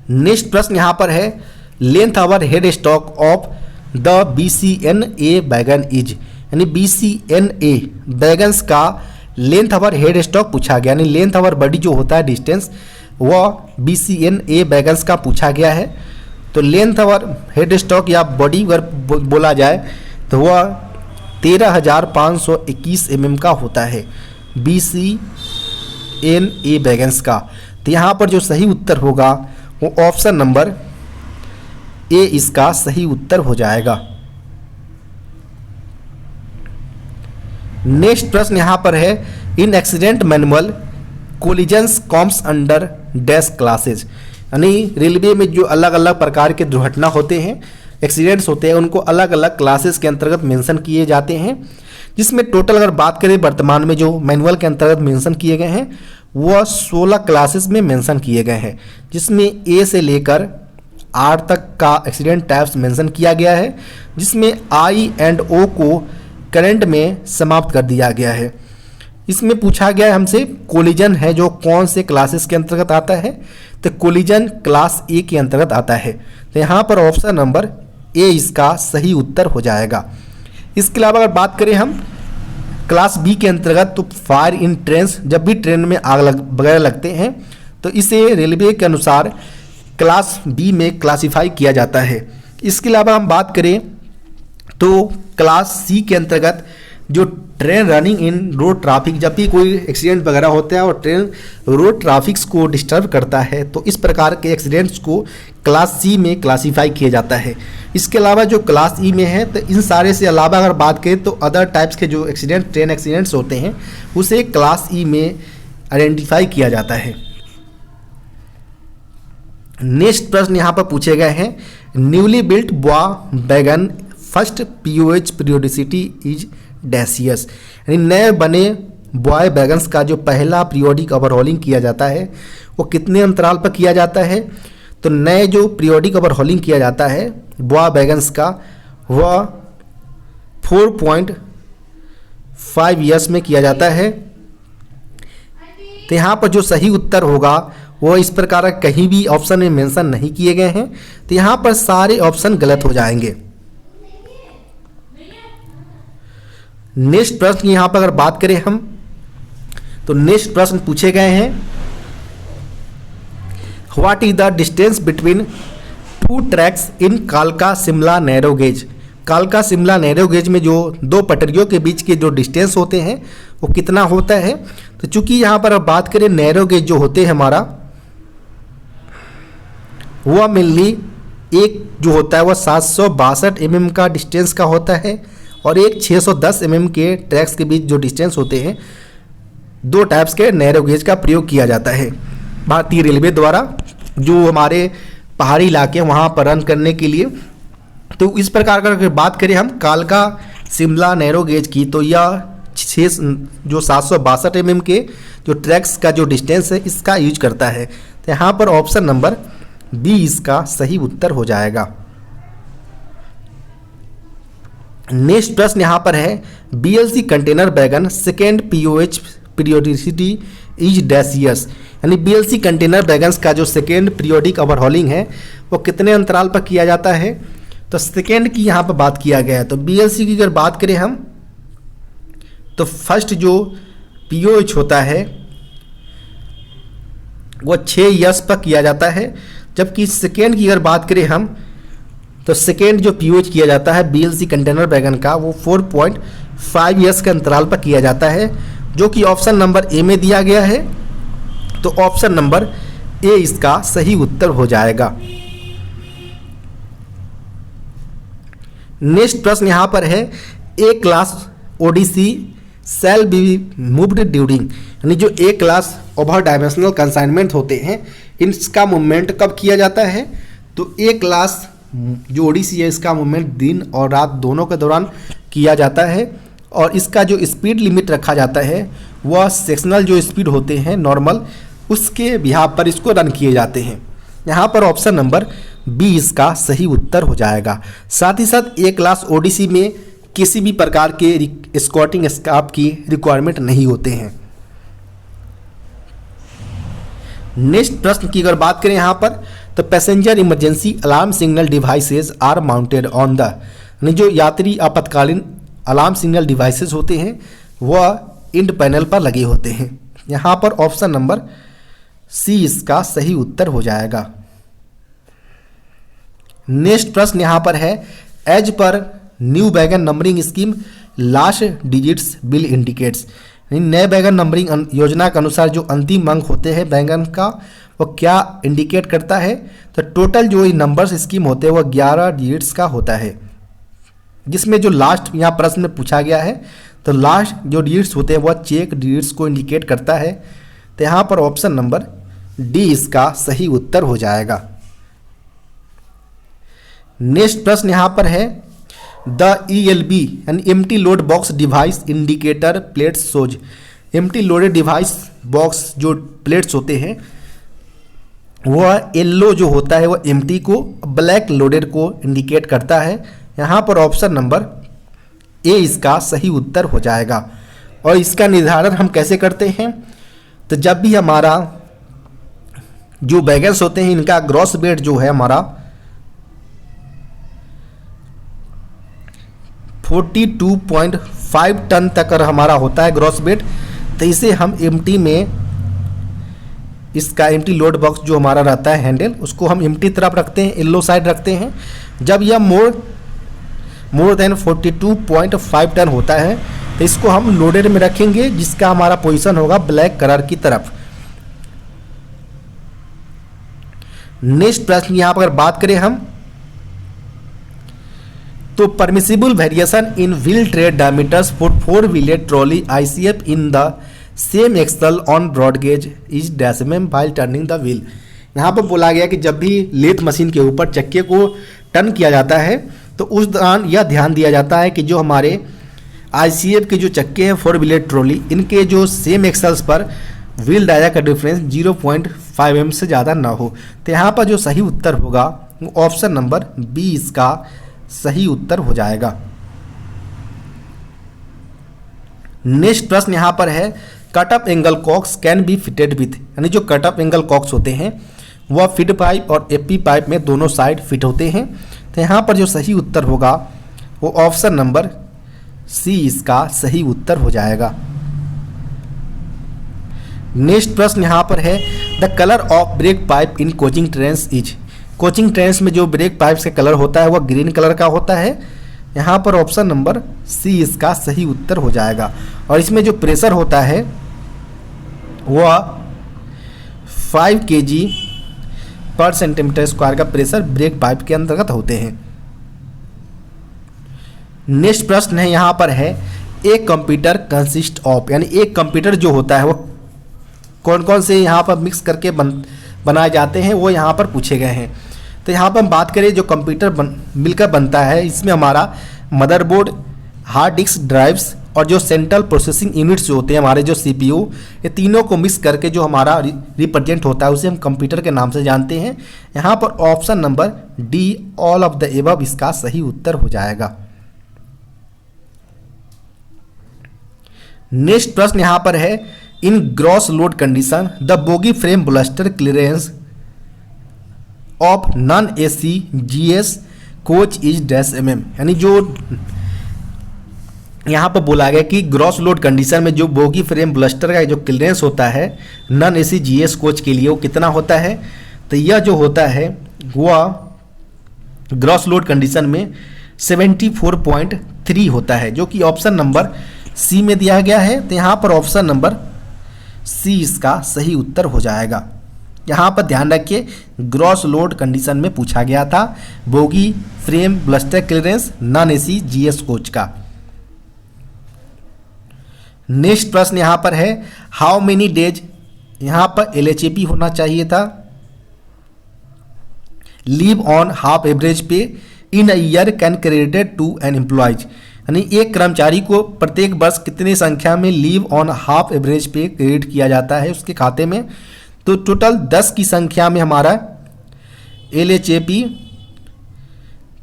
Speaker 1: नेक्स्ट प्रश्न यहाँ पर है, length over head stock of the BCNA wagon is, यानी BCNA वैगन्स का लेंथ आवर हेड स्टॉक पूछा गया, यानी लेंथ आवर बॉडी जो होता है डिस्टेंस वह BCNA वैगन्स का पूछा गया है। तो लेंथ आवर हेड स्टॉक या बॉडी अगर बोला जाए तो वह 13,521 mm का होता है BCNA वैगन्स का। तो यहाँ पर जो सही उत्तर होगा वो ऑप्शन नंबर ए इसका सही उत्तर हो जाएगा। नेक्स्ट प्रश्न यहाँ पर है, in accident manual collisions comes under dash classes, यानी रेलवे में जो अलग अलग प्रकार के दुर्घटना होते हैं, एक्सीडेंट्स होते हैं, उनको अलग अलग क्लासेस के अंतर्गत मेंशन किए जाते हैं, जिसमें टोटल अगर बात करें वर्तमान में जो मैनुअल के अंतर्गत मेंशन किए गए हैं वह 16 क्लासेस में मेंशन किए गए हैं, जिसमें ए से लेकर आर तक का एक्सीडेंट टाइप्स मेंशन किया गया है, जिसमें आई एंड ओ को करंट में समाप्त कर दिया गया है। इसमें पूछा गया है हमसे कोलिजन है जो कौन से क्लासेस के अंतर्गत आता है, तो कोलिजन क्लास ए के अंतर्गत आता है, तो यहाँ पर ऑप्शन नंबर ए इसका सही उत्तर हो जाएगा। इसके अलावा अगर बात करें हम क्लास बी के अंतर्गत, तो फायर इन ट्रेन्स, जब भी ट्रेन में आग वगैरह लगते हैं तो इसे रेलवे के अनुसार क्लास बी में क्लासिफाई किया जाता है। इसके अलावा हम बात करें तो क्लास सी के अंतर्गत जो train running in road traffic, जब भी कोई एक्सीडेंट वगैरह होता है और ट्रेन रोड ट्रैफिक्स को डिस्टर्ब करता है तो इस प्रकार के एक्सीडेंट्स को क्लास सी में क्लासीफाई किया जाता है। इसके अलावा जो क्लास ई में है, तो इन सारे से अलावा अगर बात करें तो अदर टाइप्स के जो एक्सीडेंट ट्रेन एक्सीडेंट्स होते हैं उसे क्लास ई में आइडेंटिफाई किया जाता है। नेक्स्ट प्रश्न यहाँ पर पूछे गए हैं, newly built BOY wagon first POH periodicity is dashes, यानी नए बने बॉय वैगन्स का जो पहला पीरियोडिक ओवरहॉलिंग किया जाता है वो कितने अंतराल पर किया जाता है, तो नए जो पीरियोडिक ओवरहॉलिंग किया जाता है बॉय वैगन्स का वह 4.5 ईयर्स में किया जाता है। तो यहाँ पर जो सही उत्तर होगा वो इस प्रकार कहीं भी ऑप्शन में मेंशन नहीं किए गए हैं, तो यहाँ पर सारे ऑप्शन गलत हो जाएंगे। नेक्स्ट प्रश्न यहाँ पर अगर बात करें हम तो नेक्स्ट प्रश्न पूछे गए हैं, what is the distance between two tracks इन कालका शिमला नैरो गेज, कालका शिमला नैरो गेज में जो दो पटरियों के बीच के जो डिस्टेंस होते हैं वो कितना होता है, तो चूंकि यहाँ पर अब बात करें नैरो गेज जो होते हैं हमारा वह मेनली एक जो होता है वह 762 mm का डिस्टेंस का होता है और एक 610 mm के ट्रैक्स के बीच जो डिस्टेंस होते हैं, दो टाइप्स के नैरो गेज का प्रयोग किया जाता है भारतीय रेलवे द्वारा जो हमारे पहाड़ी इलाके वहाँ पर रन करने के लिए। तो इस प्रकार का अगर बात करें हम कालका शिमला नैरो गेज की, तो यह 762 mm के जो ट्रैक्स का जो डिस्टेंस है इसका यूज करता है, तो यहाँ पर ऑप्शन नंबर बी इसका सही उत्तर हो जाएगा। नेक्स्ट प्रश्न यहाँ पर है, BLC container wagon second pOH periodicity is dash years, यानी बीएलसी कंटेनर वैगन्स का जो सेकेंड पीरियोडिक ओवरहॉलिंग है वो कितने अंतराल पर किया जाता है, तो सेकेंड की यहाँ पर बात किया गया है। तो बीएलसी की अगर बात करें हम तो फर्स्ट जो पीओएच होता है वो 6 ईयर्स पर किया जाता है, जबकि सेकेंड की अगर बात करें हम तो सेकेंड जो पीओएच किया जाता है बीएलसी कंटेनर वैगन का वो 4.5 ईयर्स के अंतराल पर किया जाता है, जो कि ऑप्शन नंबर ए में दिया गया है, तो ऑप्शन नंबर ए इसका सही उत्तर हो जाएगा। नेक्स्ट प्रश्न यहाँ पर है, A class ODC shall be moved during, यानी जो A class over dimensional consignment होते हैं इनका मूवमेंट कब किया जाता है, तो ए क्लास जो ओडीसी है इसका मूवमेंट दिन और रात दोनों के दौरान किया जाता है और इसका जो स्पीड लिमिट रखा जाता है वह सेक्शनल जो स्पीड होते हैं नॉर्मल उसके बिहाफ पर इसको रन किए जाते हैं। यहाँ पर ऑप्शन नंबर बी इसका सही उत्तर हो जाएगा। साथ ही साथ ए क्लास ओडीसी में किसी भी प्रकार के एस्कॉर्टिंग स्टाफ की रिक्वायरमेंट नहीं होते हैं। नेक्स्ट प्रश्न की अगर बात करें यहाँ पर तो passenger emergency alarm signal devices are mounted on the, यानी जो यात्री आपातकालीन अलार्म सिग्नल डिवाइसेस होते हैं वह इंड पैनल पर लगे होते हैं। यहाँ पर ऑप्शन नंबर सी इसका सही उत्तर हो जाएगा। नेक्स्ट प्रश्न यहाँ पर है, as per new wagon numbering scheme last digits will indicates, नए वैगन नंबरिंग योजना के अनुसार जो अंतिम अंक होते हैं वैगन का वो क्या इंडिकेट करता है, तो टोटल जो नंबर्स स्कीम होते हैं वो 11 डिजिट्स का होता है, जिसमें जो लास्ट यहाँ प्रश्न में पूछा गया है तो लास्ट जो डिजिट्स होते हैं वह चेक डिजिट्स को इंडिकेट करता है। तो यहाँ पर ऑप्शन नंबर डी इसका सही उत्तर हो जाएगा। नेक्स्ट प्रश्न यहाँ पर है द ELB यानी empty load box device indicator plates shows. Empty loaded device box जो प्लेट्स होते हैं वह येलो जो होता है वह एम्प्टी को, ब्लैक लोडेड को इंडिकेट करता है। यहाँ पर ऑप्शन नंबर ए इसका सही उत्तर हो जाएगा। और इसका निर्धारण हम कैसे करते हैं, तो जब भी हमारा जो बैगल्स होते हैं इनका ग्रॉस वेट जो है हमारा 42.5 टन तक अगर हमारा होता है ग्रॉस वेट, तो इसे हम एम्प्टी में इसका एम्प्टी लोड बॉक्स जो हमारा रहता है हैंडल उसको हम एम्प्टी तरफ रखते हैं, येलो साइड रखते हैं। जब यह मोर देन 42.5 टन होता है तो इसको हम लोडेड में रखेंगे, जिसका हमारा पोजीशन होगा ब्लैक कलर की तरफ। नेक्स्ट प्रश्न यहाँ पर अगर बात करें हम, तो permissible variation in wheel tread diameters for 4 wheeled trolley ICF in the same axle on broad gauge is dash mm while turning the wheel. यहाँ पर बोला गया कि जब भी लेथ मशीन के ऊपर चक्के को टर्न किया जाता है तो उस दौरान यह ध्यान दिया जाता है कि जो हमारे ICF के जो चक्के हैं 4 व्हीलेड ट्रॉली, इनके जो सेम एक्सल्स पर व्हील डाया का डिफरेंस 0.5 mm से ज़्यादा ना हो। तो यहाँ पर जो सही उत्तर होगा वो ऑप्शन नंबर बी इसका सही उत्तर हो जाएगा। नेक्स्ट प्रश्न यहाँ पर है cut up angle cocks can be fitted with, यानी जो कट अप एंगल कॉक्स होते हैं वह फीड पाइप और एपी पाइप में दोनों साइड फिट होते हैं। तो यहाँ पर जो सही उत्तर होगा वो ऑप्शन नंबर सी इसका सही उत्तर हो जाएगा। नेक्स्ट प्रश्न यहाँ पर है the colour of break pipe in coaching trains is. Coaching trains में जो ब्रेक पाइप्स का कलर होता है वह ग्रीन कलर का होता है। यहाँ पर ऑप्शन नंबर सी इसका सही उत्तर हो जाएगा। और इसमें जो प्रेशर होता है वह 5 kg पर सेंटीमीटर स्क्वायर का प्रेशर ब्रेक पाइप के अंतर्गत होते हैं। नेक्स्ट प्रश्न है यहाँ पर है एक कंप्यूटर कंसिस्ट ऑफ, यानी एक कंप्यूटर जो होता है वो कौन कौन से यहाँ पर मिक्स करके बनाए जाते हैं वो यहाँ पर पूछे गए हैं। तो यहाँ पर हम बात करें जो कंप्यूटर मिलकर बनता है, इसमें हमारा मदरबोर्ड, हार्ड डिस्क ड्राइव्स और जो सेंट्रल प्रोसेसिंग यूनिट्स जो होते हैं हमारे जो CPU, ये तीनों को मिक्स करके जो हमारा रिप्रेजेंट होता है उसे हम कंप्यूटर के नाम से जानते हैं। यहाँ पर option number D all of the above इसका सही उत्तर हो जाएगा। नेक्स्ट प्रश्न यहाँ पर है इन gross load condition the bogie frame bluster clearance of non AC GS coach is dash mm, यानी जो यहाँ पर बोला गया कि ग्रॉस लोड कंडीशन में जो बोगी फ्रेम ब्लस्टर का जो क्लियरेंस होता है नॉन AC GS कोच के लिए वो कितना होता है। तो यह जो होता है वह ग्रॉस लोड कंडीशन में 74.3 होता है, जो कि ऑप्शन नंबर सी में दिया गया है। तो यहाँ पर ऑप्शन नंबर सी इसका सही उत्तर हो जाएगा। यहाँ पर ध्यान रखिए ग्रॉस लोड कंडीशन में पूछा गया था bogie frame bluster clearance non AC GS coach का। नेक्स्ट प्रश्न यहाँ पर है हाउ मेनी डेज, यहाँ पर LHAP होना चाहिए था, leave on half average pay in a year can credited to an employees, यानी एक कर्मचारी को प्रत्येक वर्ष कितनी संख्या में leave on half average pay credit किया जाता है उसके खाते में। तो टोटल 10 की संख्या में हमारा LHAP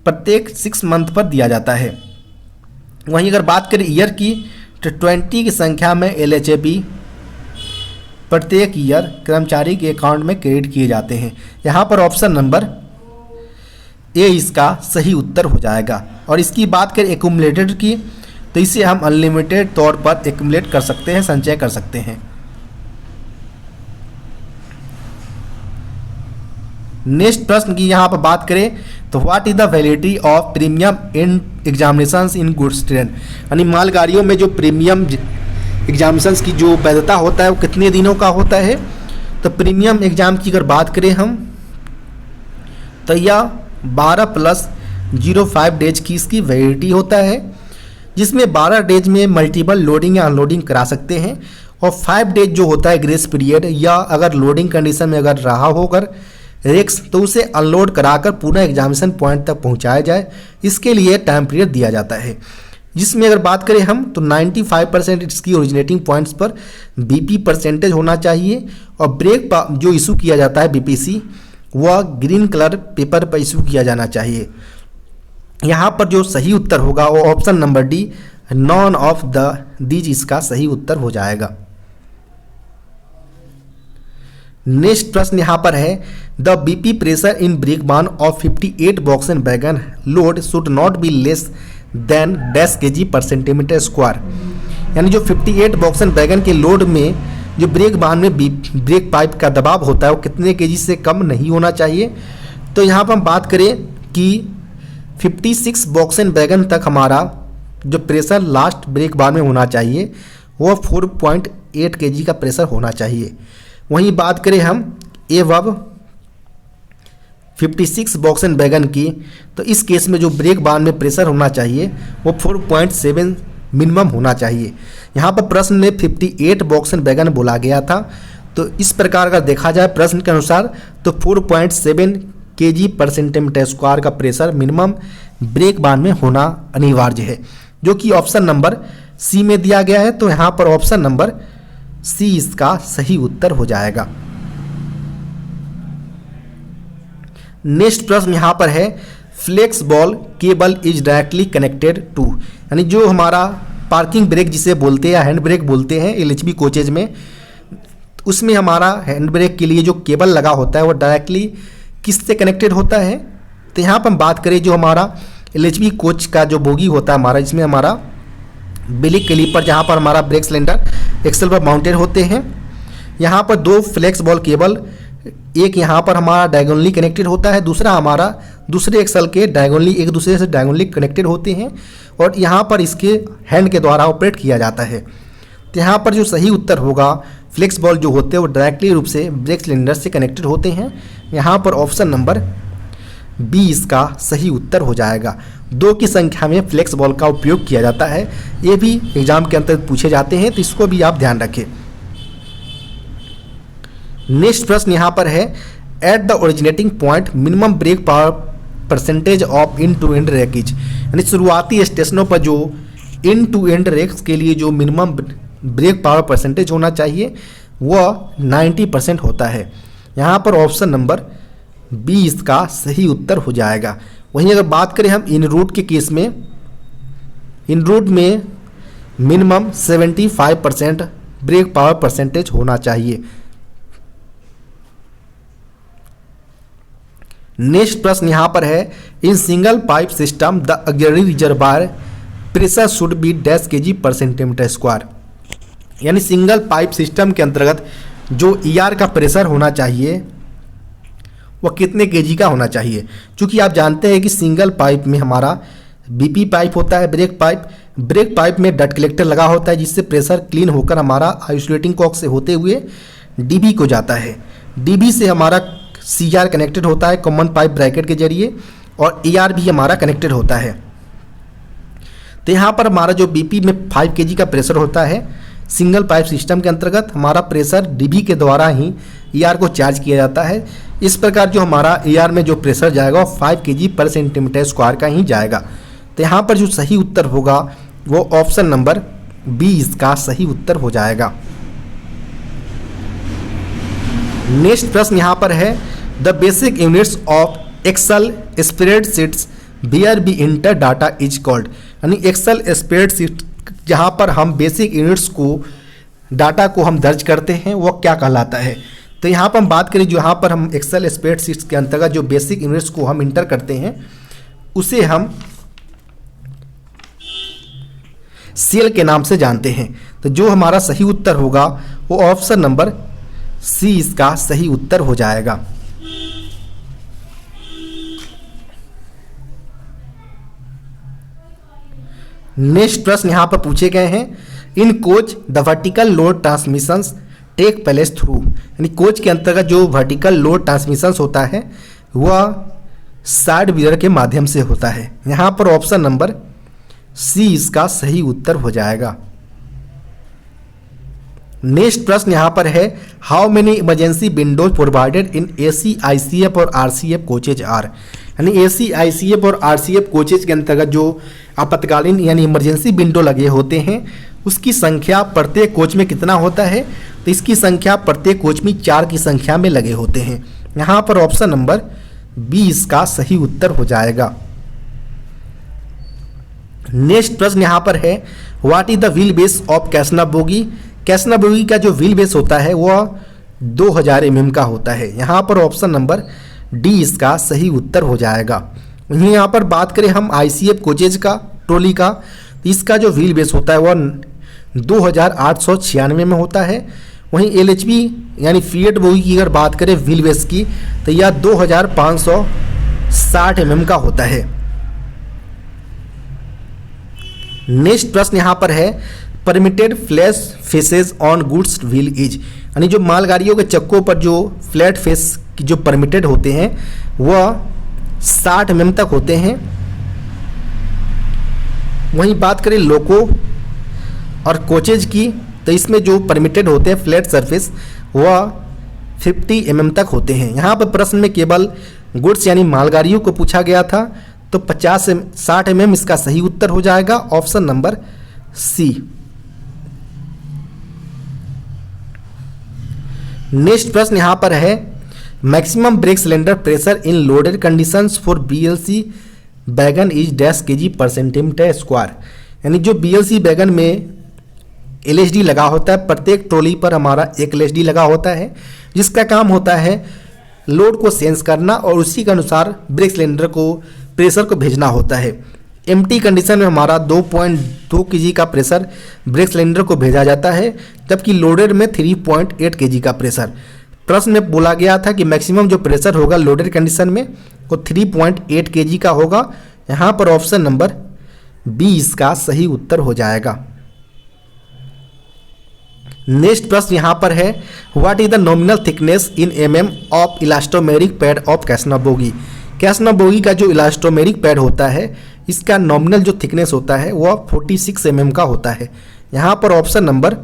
Speaker 1: प्रत्येक 6 मंथ पर दिया जाता है। वहीं अगर बात करें ईयर की तो 20 की संख्या में LHAP प्रत्येक ईयर कर्मचारी के अकाउंट में क्रेडिट किए जाते हैं। यहाँ पर ऑप्शन नंबर ए इसका सही उत्तर हो जाएगा। और इसकी बात करें एक्यूमुलेटेड की तो इसे हम अनलिमिटेड तौर पर एक्यूमुलेट कर सकते हैं, संचय कर सकते हैं। नेक्स्ट प्रश्न की यहाँ पर बात करें तो what is the validity of premium in examinations in goods train, यानी मालगाड़ियों में जो प्रीमियम एग्जामिनेशंस की जो वैधता होता है वो कितने दिनों का होता है। तो प्रीमियम एग्जाम की अगर बात करें हम तो यह 12 + 0.5 डेज की इसकी वैलिडिटी होता है। जिसमें 12 डेज में मल्टीपल लोडिंग या अनलोडिंग करा सकते हैं, और 5 डेज जो होता है ग्रेस पीरियड, या अगर लोडिंग कंडीशन में अगर रहा होकर रेक्स तो उसे अनलोड कराकर पूरा एग्जामिनेशन पॉइंट तक पहुंचाया जाए, इसके लिए टाइम पीरियड दिया जाता है। जिसमें अगर बात करें हम तो 95% इसकी ओरिजिनेटिंग पॉइंट्स पर बीपी परसेंटेज होना चाहिए, और ब्रेक जो इशू किया जाता है बीपीसी वह ग्रीन कलर पेपर पर इशू किया जाना चाहिए। यहाँ पर जो सही उत्तर होगा वो option number D, none of the these इसका सही उत्तर हो जाएगा। नेक्स्ट प्रश्न यहाँ पर है, the BP pressure in brake बार्न of 58 BOXN wagon load should not be less than dash kg per centimetre square. यानी जो 58 बॉक्स एंड वैगन के लोड में जो ब्रेक बार्न में ब्रेक पाइप का दबाव होता है वो कितने केजी से कम नहीं होना चाहिए। तो यहाँ पर हम बात करें कि 56 बॉक्स एंड वैगन तक हमारा जो प्रेशर लास्ट ब्रेक बार में होना चाहिए वो 4.8 केजी का प्रेशर होना चाहिए। वहीं बात करें हम एवब 56 बॉक्स एंड वैगन की, तो इस केस में जो ब्रेक बार में प्रेशर होना चाहिए वो 4.7 मिनिमम होना चाहिए। यहाँ पर प्रश्न में 58 बॉक्स एंड वैगन बोला गया था, तो इस प्रकार का देखा जाए प्रश्न के अनुसार तो 4.7 केजी पर सेंटीमीटर स्क्वायर का प्रेशर मिनिमम ब्रेक बार में होना अनिवार्य है, जो कि ऑप्शन नंबर सी में दिया गया है। तो यहाँ पर ऑप्शन नंबर सी इसका सही उत्तर हो जाएगा। नेक्स्ट प्रश्न यहाँ पर है, flex ball cable is directly connected to, यानी जो हमारा पार्किंग ब्रेक जिसे बोलते हैं या हैंड ब्रेक बोलते हैं एलएचबी कोचेज में, उसमें हमारा हैंड ब्रेक के लिए जो केबल लगा होता है वो डायरेक्टली किससे कनेक्टेड होता है। तो यहाँ पर हम बात करें जो हमारा एलएचबी कोच का जो बोगी होता है हमारा, इसमें हमारा बेली कैलिपर जहाँ पर हमारा ब्रेक सिलेंडर एक्सल पर माउंटेड होते हैं। यहाँ पर दो फ्लेक्स बॉल केबल, एक यहाँ पर हमारा डायगोनली कनेक्टेड होता है, दूसरा हमारा दूसरे एक्सल के डायगोनली एक दूसरे से डायगोनली कनेक्टेड होते हैं, और यहाँ पर इसके हैंड के द्वारा ऑपरेट किया जाता है। तो यहाँ पर जो सही उत्तर होगा, फ्लेक्स बॉल जो होते हैं वो डायरेक्टली रूप से ब्रेक सिलेंडर से कनेक्टेड होते हैं। यहाँ पर ऑप्शन नंबर बी इसका सही उत्तर हो जाएगा। 2 की संख्या में फ्लेक्स बॉल का उपयोग किया जाता है, ये भी एग्जाम के अंतर्गत पूछे जाते हैं, तो इसको भी आप ध्यान रखें। नेक्स्ट प्रश्न यहाँ पर है, at the originating point minimum brake power percentage of in to end rakes, यानी शुरुआती स्टेशनों पर जो इन टू एंड रेक्स के लिए जो मिनिमम ब्रेक पावर परसेंटेज होना चाहिए वह 90% होता है। यहाँ पर ऑप्शन नंबर बी इसका सही उत्तर हो जाएगा। वहीं अगर बात करें हम इन रूट के केस में, इन रूट में मिनिमम 75% ब्रेक पावर परसेंटेज होना चाहिए। नेक्स्ट प्रश्न यहाँ पर है, in single pipe system the auxiliary reservoir pressure should be dash kg per centimetre square, यानी सिंगल पाइप सिस्टम के अंतर्गत जो ईआर का प्रेशर होना चाहिए वह कितने केजी का होना चाहिए। क्योंकि आप जानते हैं कि सिंगल पाइप में हमारा बीपी पाइप होता है, ब्रेक पाइप में डट कलेक्टर लगा होता है, जिससे प्रेशर क्लीन होकर हमारा आइसोलेटिंग कॉक से होते हुए डीबी को जाता है। डीबी से हमारा सीआर कनेक्टेड होता है कॉमन पाइप ब्रैकेट के जरिए, और ईआर भी हमारा कनेक्टेड होता है। तो यहाँ पर हमारा जो बीपी में 5 केजी का प्रेशर होता है, सिंगल पाइप सिस्टम के अंतर्गत हमारा प्रेशर डीबी के द्वारा ही ईआर को चार्ज किया जाता है। इस प्रकार जो हमारा ईआर में जो प्रेशर जाएगा वो 5 केजी पर सेंटीमीटर स्क्वायर का ही जाएगा। तो यहाँ पर जो सही उत्तर होगा वो ऑप्शन नंबर बी इसका सही उत्तर हो जाएगा। नेक्स्ट प्रश्न यहाँ पर है, the basic units of Excel spreadsheets where we enter data is called, यानी एक्सेल स्प्रेडशीट जहाँ पर हम बेसिक यूनिट्स को डाटा को हम दर्ज करते हैं वो क्या कहलाता है। तो यहाँ पर हम बात करें जो यहाँ पर हम एक्सेल स्प्रेडशीट्स के अंतर्गत जो बेसिक यूनिट्स को हम इंटर करते हैं उसे हम सेल के नाम से जानते हैं। तो जो हमारा सही उत्तर होगा वो ऑप्शन नंबर सी इसका सही उत्तर हो जाएगा। नेक्स्ट प्रश्न यहाँ पर पूछे गए हैं, in coach the vertical load transmissions take place through, यानी कोच के अंतर्गत जो वर्टिकल लोड ट्रांसमिशंस होता है वह साइड वियर के माध्यम से होता है। यहाँ पर ऑप्शन नंबर सी इसका सही उत्तर हो जाएगा। नेक्स्ट प्रश्न यहाँ पर है, how many emergency Windows provided in AC, ICF और आरसीएफ कोचेज आर। यानी एसी, आईसीएफ और आरसीएफ कोचेज के अंतर्गत जो आपातकालीन यानी इमरजेंसी विंडो लगे होते हैं उसकी संख्या प्रत्येक कोच में कितना होता है, तो इसकी संख्या प्रत्येक कोच में 4 की संख्या में लगे होते हैं। यहाँ पर ऑप्शन नंबर बी इसका सही उत्तर हो जाएगा। नेक्स्ट प्रश्न यहाँ पर है, what is the wheel base of कैसना बोगी। कैसना बोगी का जो व्हील बेस होता है वह 2000 mm का होता है। यहाँ पर ऑप्शन नंबर डी इसका सही उत्तर हो जाएगा। वहीं यहाँ पर बात करें हम आईसीएफ कोचेज का, ट्रॉली का, तो इसका जो व्हील बेस होता है वह 2896 में होता है। वहीं एलएचबी यानी फीएट बोगी की अगर बात करें व्हील बेस की तो यह 2560 mm का होता है। नेक्स्ट प्रश्न यहाँ पर है, permitted flash faces on goods wheel is. यानी जो मालगाड़ियों के चक्कों पर जो फ्लैट फेस की जो परमिटेड होते हैं वह 60 mm तक होते हैं। वहीं बात करें लोको और कोचेज की तो इसमें जो परमिटेड होते हैं फ्लैट सरफेस वह 50 mm तक होते हैं। यहाँ पर प्रश्न में केवल गुड्स यानी मालगाड़ियों को पूछा गया था, तो 50 से 60 mm इसका सही उत्तर हो जाएगा, ऑप्शन नंबर सी। नेक्स्ट प्रश्न यहाँ पर है, maximum brake cylinder pressure in loaded conditions for BLC wagon is dash kg per centimetre square. यानी जो बीएलसी वैगन में एलएचडी लगा होता है, प्रत्येक ट्रॉली पर हमारा एक एलएचडी लगा होता है जिसका काम होता है लोड को सेंस करना और उसी के अनुसार ब्रेक सिलेंडर को प्रेशर को भेजना होता है। एम्प्टी कंडीशन में हमारा 2.2 केजी का प्रेशर ब्रेक सिलेंडर को भेजा जाता है, जबकि लोडेड में 3.8 केजी का प्रेशर। प्रश्न में बोला गया था कि मैक्सिमम जो प्रेशर होगा लोडेड कंडीशन में वो 3.8 केजी का होगा। यहाँ पर ऑप्शन नंबर बी इसका सही उत्तर हो जाएगा। नेक्स्ट प्रश्न यहाँ पर है, what is the nominal thickness in mm of elastomeric pad of कैसना बोगी। कैसना बोगी का जो इलास्टोमेरिक पैड होता है इसका नॉमिनल जो थिकनेस होता है वह 46 mm का होता है। यहाँ पर ऑप्शन नंबर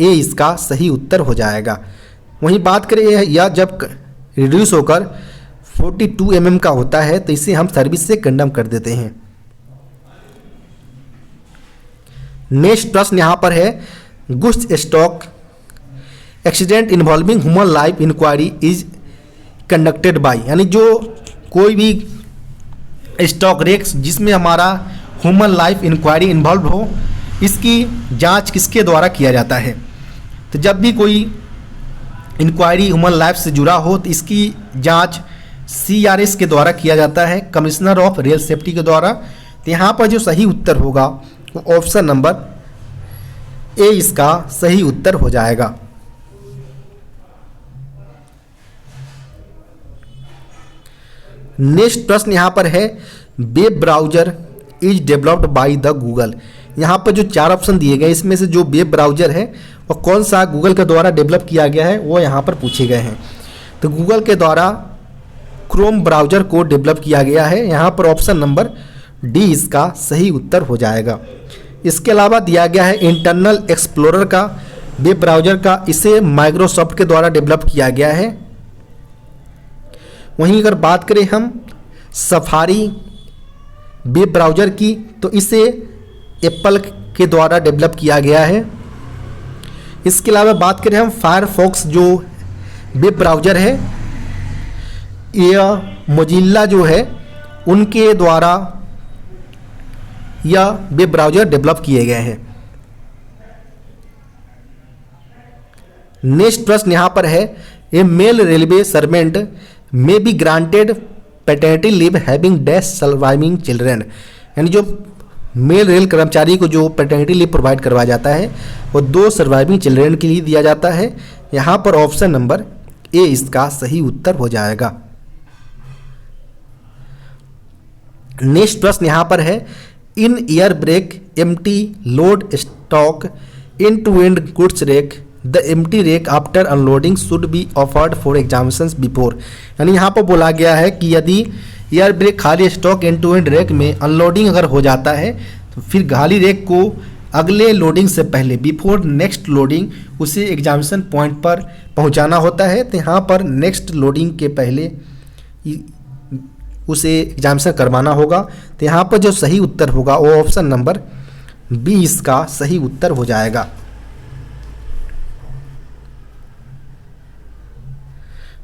Speaker 1: ए इसका सही उत्तर हो जाएगा। वहीं बात करें यह जब रिड्यूस होकर 42 mm का होता है तो इसे हम सर्विस से कंडम कर देते हैं। नेक्स्ट प्रश्न यहाँ पर है, goods stock accident involving human life inquiry is conducted by. यानी जो कोई भी स्टॉक रेक्स जिसमें हमारा ह्यूमन लाइफ इंक्वायरी इन्वॉल्व हो, इसकी जांच किसके द्वारा किया जाता है। तो जब भी कोई इंक्वायरी ह्यूमन लाइफ से जुड़ा हो तो इसकी जांच CRS के द्वारा किया जाता है, कमिश्नर ऑफ रेल सेफ्टी के द्वारा। तो यहाँ पर जो सही उत्तर होगा वो ऑप्शन नंबर ए इसका सही उत्तर हो जाएगा। नेक्स्ट प्रश्न यहाँ पर है, web browser is developed by the Google. यहाँ पर जो 4 ऑप्शन दिए गए इसमें से जो वेब ब्राउजर है वो कौन सा गूगल के द्वारा डेवलप किया गया है वो यहाँ पर पूछे गए हैं। तो गूगल के द्वारा क्रोम ब्राउजर को डेवलप किया गया है। यहाँ पर ऑप्शन नंबर डी इसका सही उत्तर हो जाएगा। इसके अलावा दिया गया है इंटरनल एक्सप्लोरर का वेब ब्राउजर का, इसे माइक्रोसॉफ्ट के द्वारा डेवलप किया गया है। वहीं अगर बात करें हम सफारी वेब ब्राउजर की तो इसे एप्पल के द्वारा डेवलप किया गया है। इसके अलावा बात करें हम फायरफॉक्स जो वेब ब्राउजर है यह मोजिल्ला जो है उनके द्वारा यह वेब ब्राउजर डेवलप किए गए हैं। नेक्स्ट प्रश्न यहाँ पर है, a male railway servant may be granted paternity leave having dash surviving children. यानी जो मेल रेल कर्मचारी को जो पैटर्निटी लीव प्रोवाइड करवाया जाता है वो 2 सर्वाइविंग चिल्ड्रेन के लिए दिया जाता है। यहाँ पर ऑप्शन नंबर ए इसका सही उत्तर हो जाएगा। नेक्स्ट प्रश्न यहाँ पर है, in air brake empty load stock in to end goods rake the empty rake after unloading should be offered for examinations before. यानी यहाँ पर बोला गया है कि यदि एयर ब्रेक खाली stock end to end rake में अनलोडिंग अगर हो जाता है तो फिर खाली रेक को अगले लोडिंग से पहले बिफोर नेक्स्ट लोडिंग उसे एग्जामिनेशन पॉइंट पर पहुंचाना होता है। तो यहाँ पर नेक्स्ट लोडिंग के पहले उसे एग्जामिनेशन करवाना होगा। तो यहाँ पर जो सही उत्तर होगा वो ऑप्शन नंबर बी इसका सही उत्तर हो जाएगा।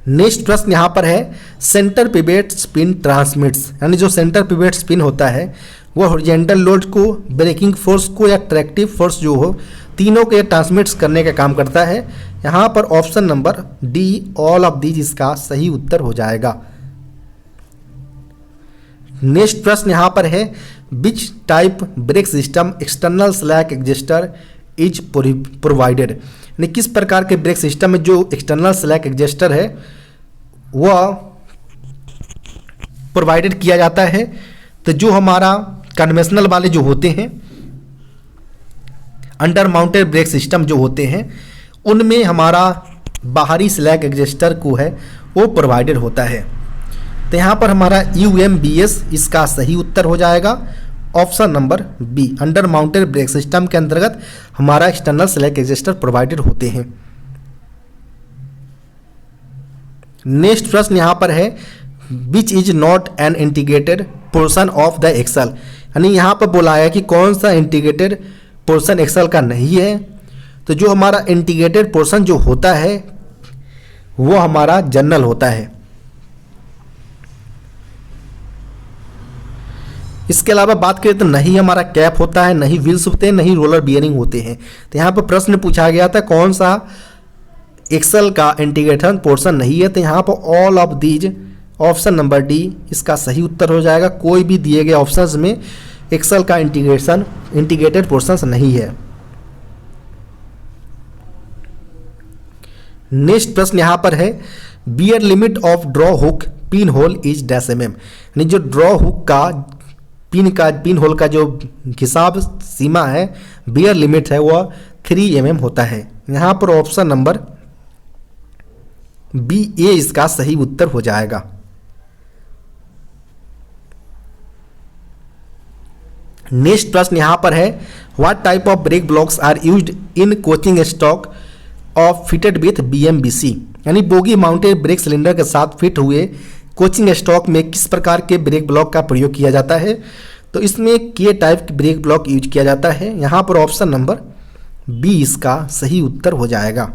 Speaker 1: नेक्स्ट प्रश्न यहाँ पर है सेंटर पिवेट स्पिन ट्रांसमिट्स, यानी जो सेंटर पिवेट स्पिन होता है वो हॉरिजॉन्टल लोड को, ब्रेकिंग फोर्स को या ट्रैक्टिव फोर्स जो हो, तीनों के ट्रांसमिट्स करने का काम करता है। यहाँ पर option number D all of these इसका सही उत्तर हो जाएगा। नेक्स्ट प्रश्न यहाँ पर है which type brake system external slack adjuster is provided, यानी किस प्रकार के ब्रेक सिस्टम में जो एक्सटर्नल स्लैक एडजस्टर है वह प्रोवाइडेड किया जाता है। तो जो हमारा कन्वेंशनल वाले जो होते हैं अंडर माउंटेड ब्रेक सिस्टम जो होते हैं उनमें हमारा बाहरी स्लैक एडजस्टर को है वो प्रोवाइडेड होता है। तो यहाँ पर हमारा UMBS इसका सही उत्तर हो जाएगा। Option number be under mounted brake system के अंतर्गत हमारा एक्सटर्नल स्लैक एडजस्टर प्रोवाइडेड होते हैं। नेक्स्ट प्रश्न यहाँ पर है which is not an integrated portion of the axle, यानी यहाँ पर बोला है कि कौन सा इंटीग्रेटेड पोर्शन एक्सल का नहीं है। तो जो हमारा इंटीग्रेटेड पोर्शन जो होता है वो हमारा जनरल होता है। इसके अलावा बात करें तो नहीं हमारा कैप होता है, नहीं व्हील्स होते हैं, नहीं रोलर बियरिंग होते हैं। तो यहाँ पर प्रश्न पूछा गया था कौन सा एक्सल का इंटीग्रेटेड पोर्शन नहीं है। तो यहाँ पर all of these option number D इसका सही उत्तर हो जाएगा। कोई भी दिए गए ऑप्शंस में एक्सल का इंटीग्रेटेड पोर्शन नहीं है। नेक्स्ट प्रश्न यहाँ पर है bear limit of draw hook pin hole is dash mm, यानी जो ड्रॉ हुक का पिन होल का जो हिसाब सीमा है बियर लिमिट है वह 3 mm होता है। यहाँ पर ऑप्शन नंबर बी ए इसका सही उत्तर हो जाएगा। नेक्स्ट प्रश्न यहाँ पर है what type of brake blocks are used in coaching stock of fitted with BMBC, यानी बोगी माउंटेड ब्रेक सिलेंडर के साथ फिट हुए कोचिंग स्टॉक में किस प्रकार के ब्रेक ब्लॉक का प्रयोग किया जाता है। तो इसमें के टाइप के ब्रेक ब्लॉक यूज किया जाता है। यहाँ पर ऑप्शन नंबर बी इसका सही उत्तर हो जाएगा।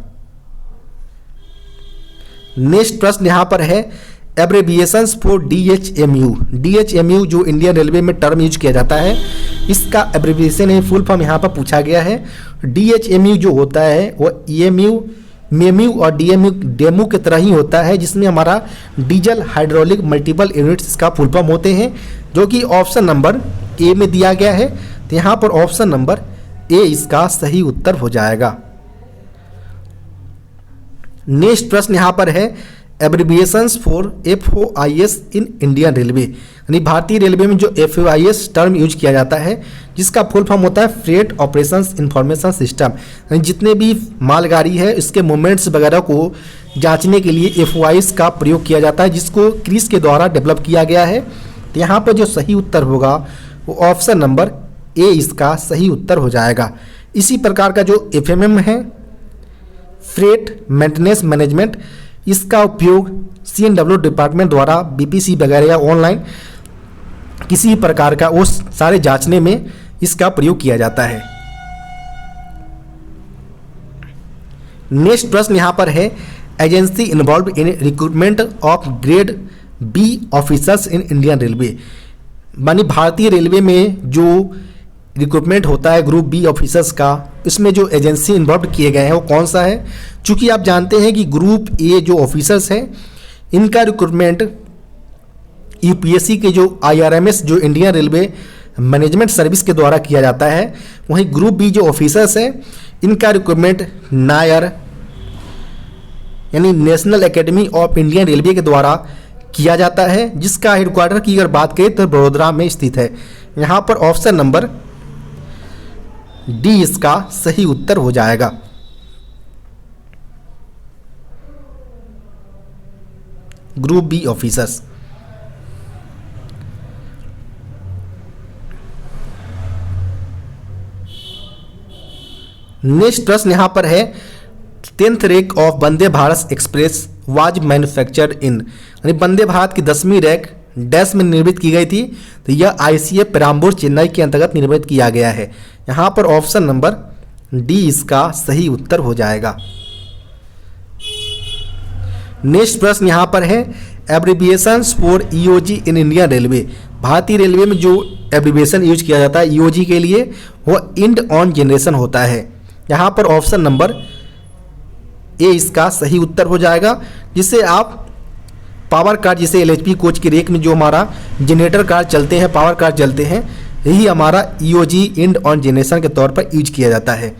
Speaker 1: नेक्स्ट प्रश्न यहाँ पर है एब्रेविएशंस फॉर DHMU जो इंडियन रेलवे में टर्म यूज किया जाता है इसका एब्रेविएशन है, फुल फॉर्म यहाँ पर पूछा गया है। DHMU जो होता है वो EMU, MEMU और डेमू की तरह ही होता है, जिसमें हमारा डीजल हाइड्रोलिक मल्टीपल यूनिट्स इसका फुल फॉर्म होते हैं, जो कि ऑप्शन नंबर ए में दिया गया है। तो यहाँ पर ऑप्शन नंबर ए इसका सही उत्तर हो जाएगा। नेक्स्ट प्रश्न यहाँ पर है abbreviations for FOIS in Indian railway, यानी भारतीय रेलवे में जो FOIS टर्म यूज किया जाता है जिसका फुल फॉर्म होता है फ्रेट ऑपरेशंस इंफॉर्मेशन सिस्टम, यानी जितने भी मालगाड़ी है इसके मूवमेंट्स वगैरह को जांचने के लिए FOIS का प्रयोग किया जाता है, जिसको क्रिस के द्वारा डेवलप किया गया है। तो यहाँ पर जो सही उत्तर होगा वो ऑप्शन नंबर ए इसका सही उत्तर हो जाएगा। इसी प्रकार का जो FMM है फ्रेट मेंटेनेंस मैनेजमेंट, इसका उपयोग CNW डिपार्टमेंट द्वारा BPC वगैरह या ऑनलाइन किसी प्रकार का वो सारे जांचने में इसका प्रयोग किया जाता है। नेक्स्ट प्रश्न यहाँ पर है agency involve in recruitment of grade B officers in Indian railway, मानी भारतीय रेलवे में जो रिक्रूटमेंट होता है ग्रुप B ऑफिसर्स का, इसमें जो एजेंसी इन्वॉल्व किए गए हैं वो कौन सा है। चूँकि आप जानते हैं कि ग्रुप A जो ऑफिसर्स हैं इनका रिक्रूटमेंट UPSC के जो IRMS जो इंडियन रेलवे मैनेजमेंट सर्विस के द्वारा किया जाता है, वहीं ग्रुप B जो ऑफिसर्स हैं इनका रिक्रूटमेंट नायर यानी national academy of Indian railway के द्वारा किया जाता है, जिसका हेडक्वार्टर की अगर बात करें तो बड़ोदरा में स्थित है। यहाँ पर ऑप्शन नंबर डी इसका सही उत्तर हो जाएगा। Group B officers. नेक्स्ट प्रश्न यहाँ पर है 10th rack of Vande Bharat express was manufactured in, यानी वंदे भारत की 10वीं रैक डैश में निर्मित की गई थी, तो यह ICF पेराम्बूर चेन्नई के अंतर्गत निर्मित किया गया है। यहाँ पर ऑप्शन नंबर डी इसका सही उत्तर हो जाएगा। नेक्स्ट प्रश्न यहाँ पर है abbreviations for EOG in Indian railway, भारतीय रेलवे में जो एब्रिविएशन यूज किया जाता है EOG के लिए वो इंड ऑन जनरेशन होता है। यहाँ पर ऑप्शन नंबर ए इसका सही उत्तर हो जाएगा, जिससे आप पावर कार, जिसे LHP कोच की रेक में जो हमारा जनरेटर कार चलते हैं, पावर कार चलते हैं, यही हमारा EOG इंड ऑन जनरेशन के तौर पर यूज किया जाता है।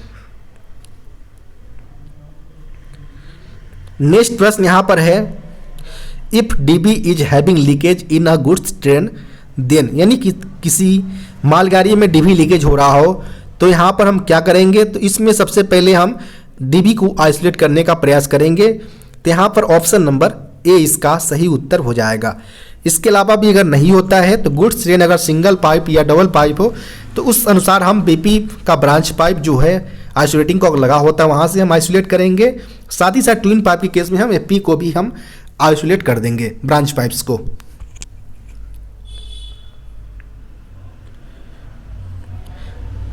Speaker 1: नेक्स्ट प्रश्न यहाँ पर है if DB is having leakage in a goods train then, यानी कि किसी मालगाड़ी में DB लीकेज हो रहा हो तो यहाँ पर हम क्या करेंगे, तो इसमें सबसे पहले हम DB को आइसोलेट करने का प्रयास करेंगे। तो यहाँ पर ऑप्शन नंबर ए इसका सही उत्तर हो जाएगा। इसके अलावा भी अगर नहीं होता है तो गुड्स ट्रेन अगर सिंगल पाइप या डबल पाइप हो तो उस अनुसार हम BP का ब्रांच पाइप जो है आइसोलेटिंग कॉक लगा होता है वहाँ से हम आइसोलेट करेंगे। साथ ही साथ ट्विन पाइप के केस में हम FP को भी हम आइसोलेट कर देंगे, ब्रांच पाइप्स को।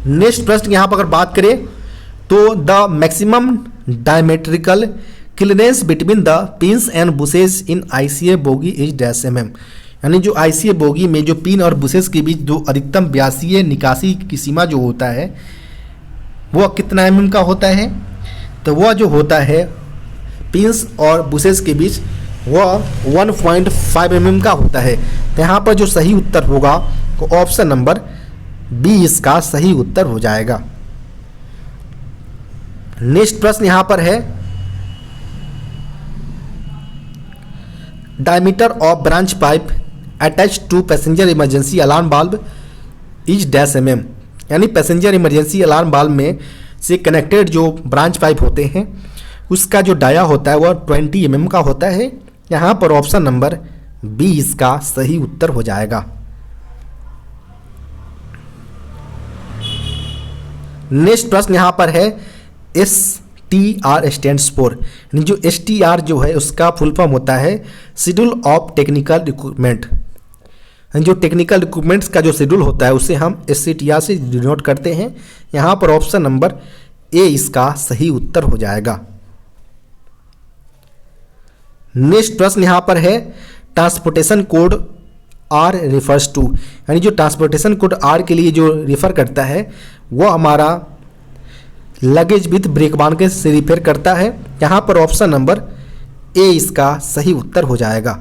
Speaker 1: नेक्स्ट प्रश्न यहाँ पर अगर बात करें तो the maximum diametrical clearance between the pins and bushes in ICF bogie is dash mm, यानी जो ICF बोगी में जो पिन और बुशेस के बीच जो अधिकतम व्यासीय निकासी की सीमा जो होता है वो कितना mm का होता है, तो वह जो होता है पिन्स और बुशेस के बीच वह 1.5 mm का होता है। तो यहाँ पर जो सही उत्तर होगा तो ऑप्शन नंबर बी इसका सही उत्तर हो जाएगा। नेक्स्ट प्रश्न यहाँ पर है diameter of branch pipe attach to passenger emergency alarm बाल्ब इज डैश mm, यानी पैसेंजर इमरजेंसी अलार्म बाल्ब में से कनेक्टेड जो ब्रांच पाइप होते हैं उसका जो डाया होता है वह 20 mm का होता है। यहाँ पर ऑप्शन नंबर बी इसका सही उत्तर हो जाएगा। नेक्स्ट प्रश्न यहाँ पर है STR स्टैंड्स फॉर, यानी जो STR जो है उसका फुल फॉर्म होता है शेड्यूल ऑफ टेक्निकल रिक्रूटमेंट, जो टेक्निकल रिक्रूटमेंट्स का जो शेड्यूल होता है उसे हम STR से डिनोट करते हैं। यहाँ पर ऑप्शन नंबर ए इसका सही उत्तर हो जाएगा। नेक्स्ट प्रश्न यहाँ पर है transportation code R refers to, यानी जो ट्रांसपोर्टेशन कोड R के लिए जो रिफर करता है वो हमारा लगेज विथ ब्रेक बांध के से रिफर करता है। यहाँ पर ऑप्शन नंबर ए इसका सही उत्तर हो जाएगा।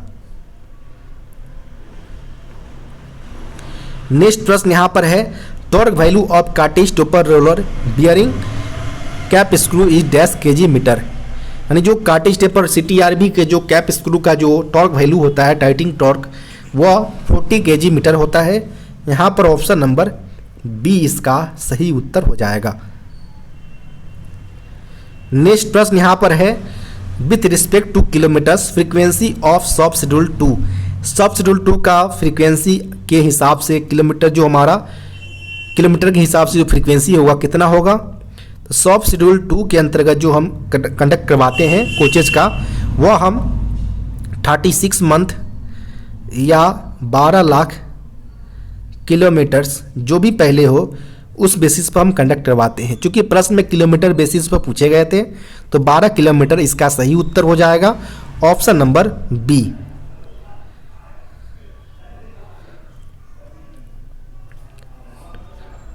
Speaker 1: नेक्स्ट प्रश्न यहाँ पर है torque value of cartage topper roller bearing cap screw is dash kg metre, यानी जो कार्टेज टेपर CTRB के जो कैप स्क्रू का जो टॉर्क वैल्यू होता है टाइटिंग टॉर्क वह 40 kg मीटर होता है। यहाँ पर ऑप्शन नंबर बी इसका सही उत्तर हो जाएगा। नेक्स्ट प्रश्न यहाँ पर है with respect to kilometres frequency of sub schedule 2, sub schedule 2 का फ्रीक्वेंसी के हिसाब से किलोमीटर जो हमारा किलोमीटर के हिसाब से जो फ्रीक्वेंसी होगा कितना होगा, तो सब शेड्यूल 2 के अंतर्गत जो हम कंडक्ट करवाते हैं कोचेज का वह हम 36 मंथ या 12 लाख किलोमीटर्स जो भी पहले हो उस बेसिस पर हम कंडक्ट करवाते हैं। क्योंकि प्रश्न में किलोमीटर बेसिस पर पूछे गए थे तो 12 किलोमीटर इसका सही उत्तर हो जाएगा, ऑप्शन नंबर बी।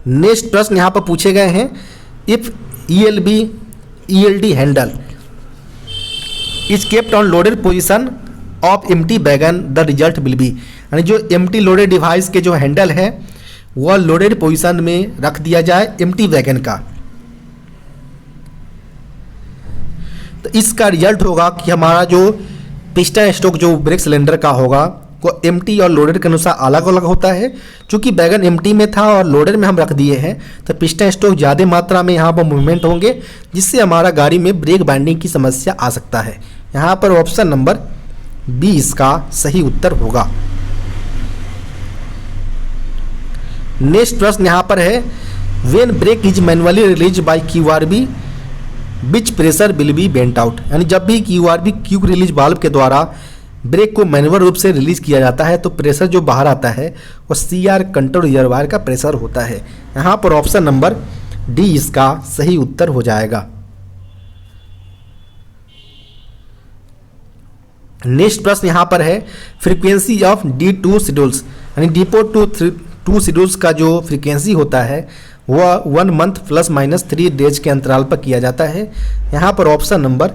Speaker 1: नेक्स्ट प्रश्न यहाँ पर पूछे गए हैं if ELD handle is kept on loaded position of empty wagon the result will be, यानी जो एम्प्टी लोडेड डिवाइस के जो हैंडल है वह लोडेड पोजीशन में रख दिया जाए एम्प्टी वैगन का, तो इसका रिजल्ट होगा कि हमारा जो पिस्टन स्ट्रोक जो ब्रेक सिलेंडर का होगा वो एम्प्टी और लोडेड के अनुसार अलग अलग होता है। चूंकि वैगन एम्प्टी में था और लोडेड में हम रख दिए हैं तो पिस्टन स्ट्रोक ज़्यादा मात्रा में यहाँ पर मूवमेंट होंगे जिससे हमारा गाड़ी में ब्रेक बाइंडिंग की समस्या आ सकता है। यहाँ पर ऑप्शन नंबर बी इसका सही उत्तर होगा। नेक्स्ट प्रश्न यहाँ पर है when brake is manually release by QRB which pressure will be vent out, यानी जब भी क्यूआरबी क्विक रिलीज वाल्व के द्वारा ब्रेक को मैनुअल रूप से रिलीज किया जाता है तो प्रेशर जो बाहर आता है वो सीआर कंट्रोल रिजर्वायर का प्रेशर होता है। यहाँ पर ऑप्शन नंबर डी इसका सही उत्तर हो जाएगा। नेक्स्ट प्रश्न यहाँ पर है फ्रीक्वेंसी ऑफ D2 शेड्यूल्स, यानी डिपो टू शेड्यूल्स का जो फ्रीक्वेंसी होता है वह 1 मंथ ±3 डेज के अंतराल पर किया जाता है। यहाँ पर ऑप्शन नंबर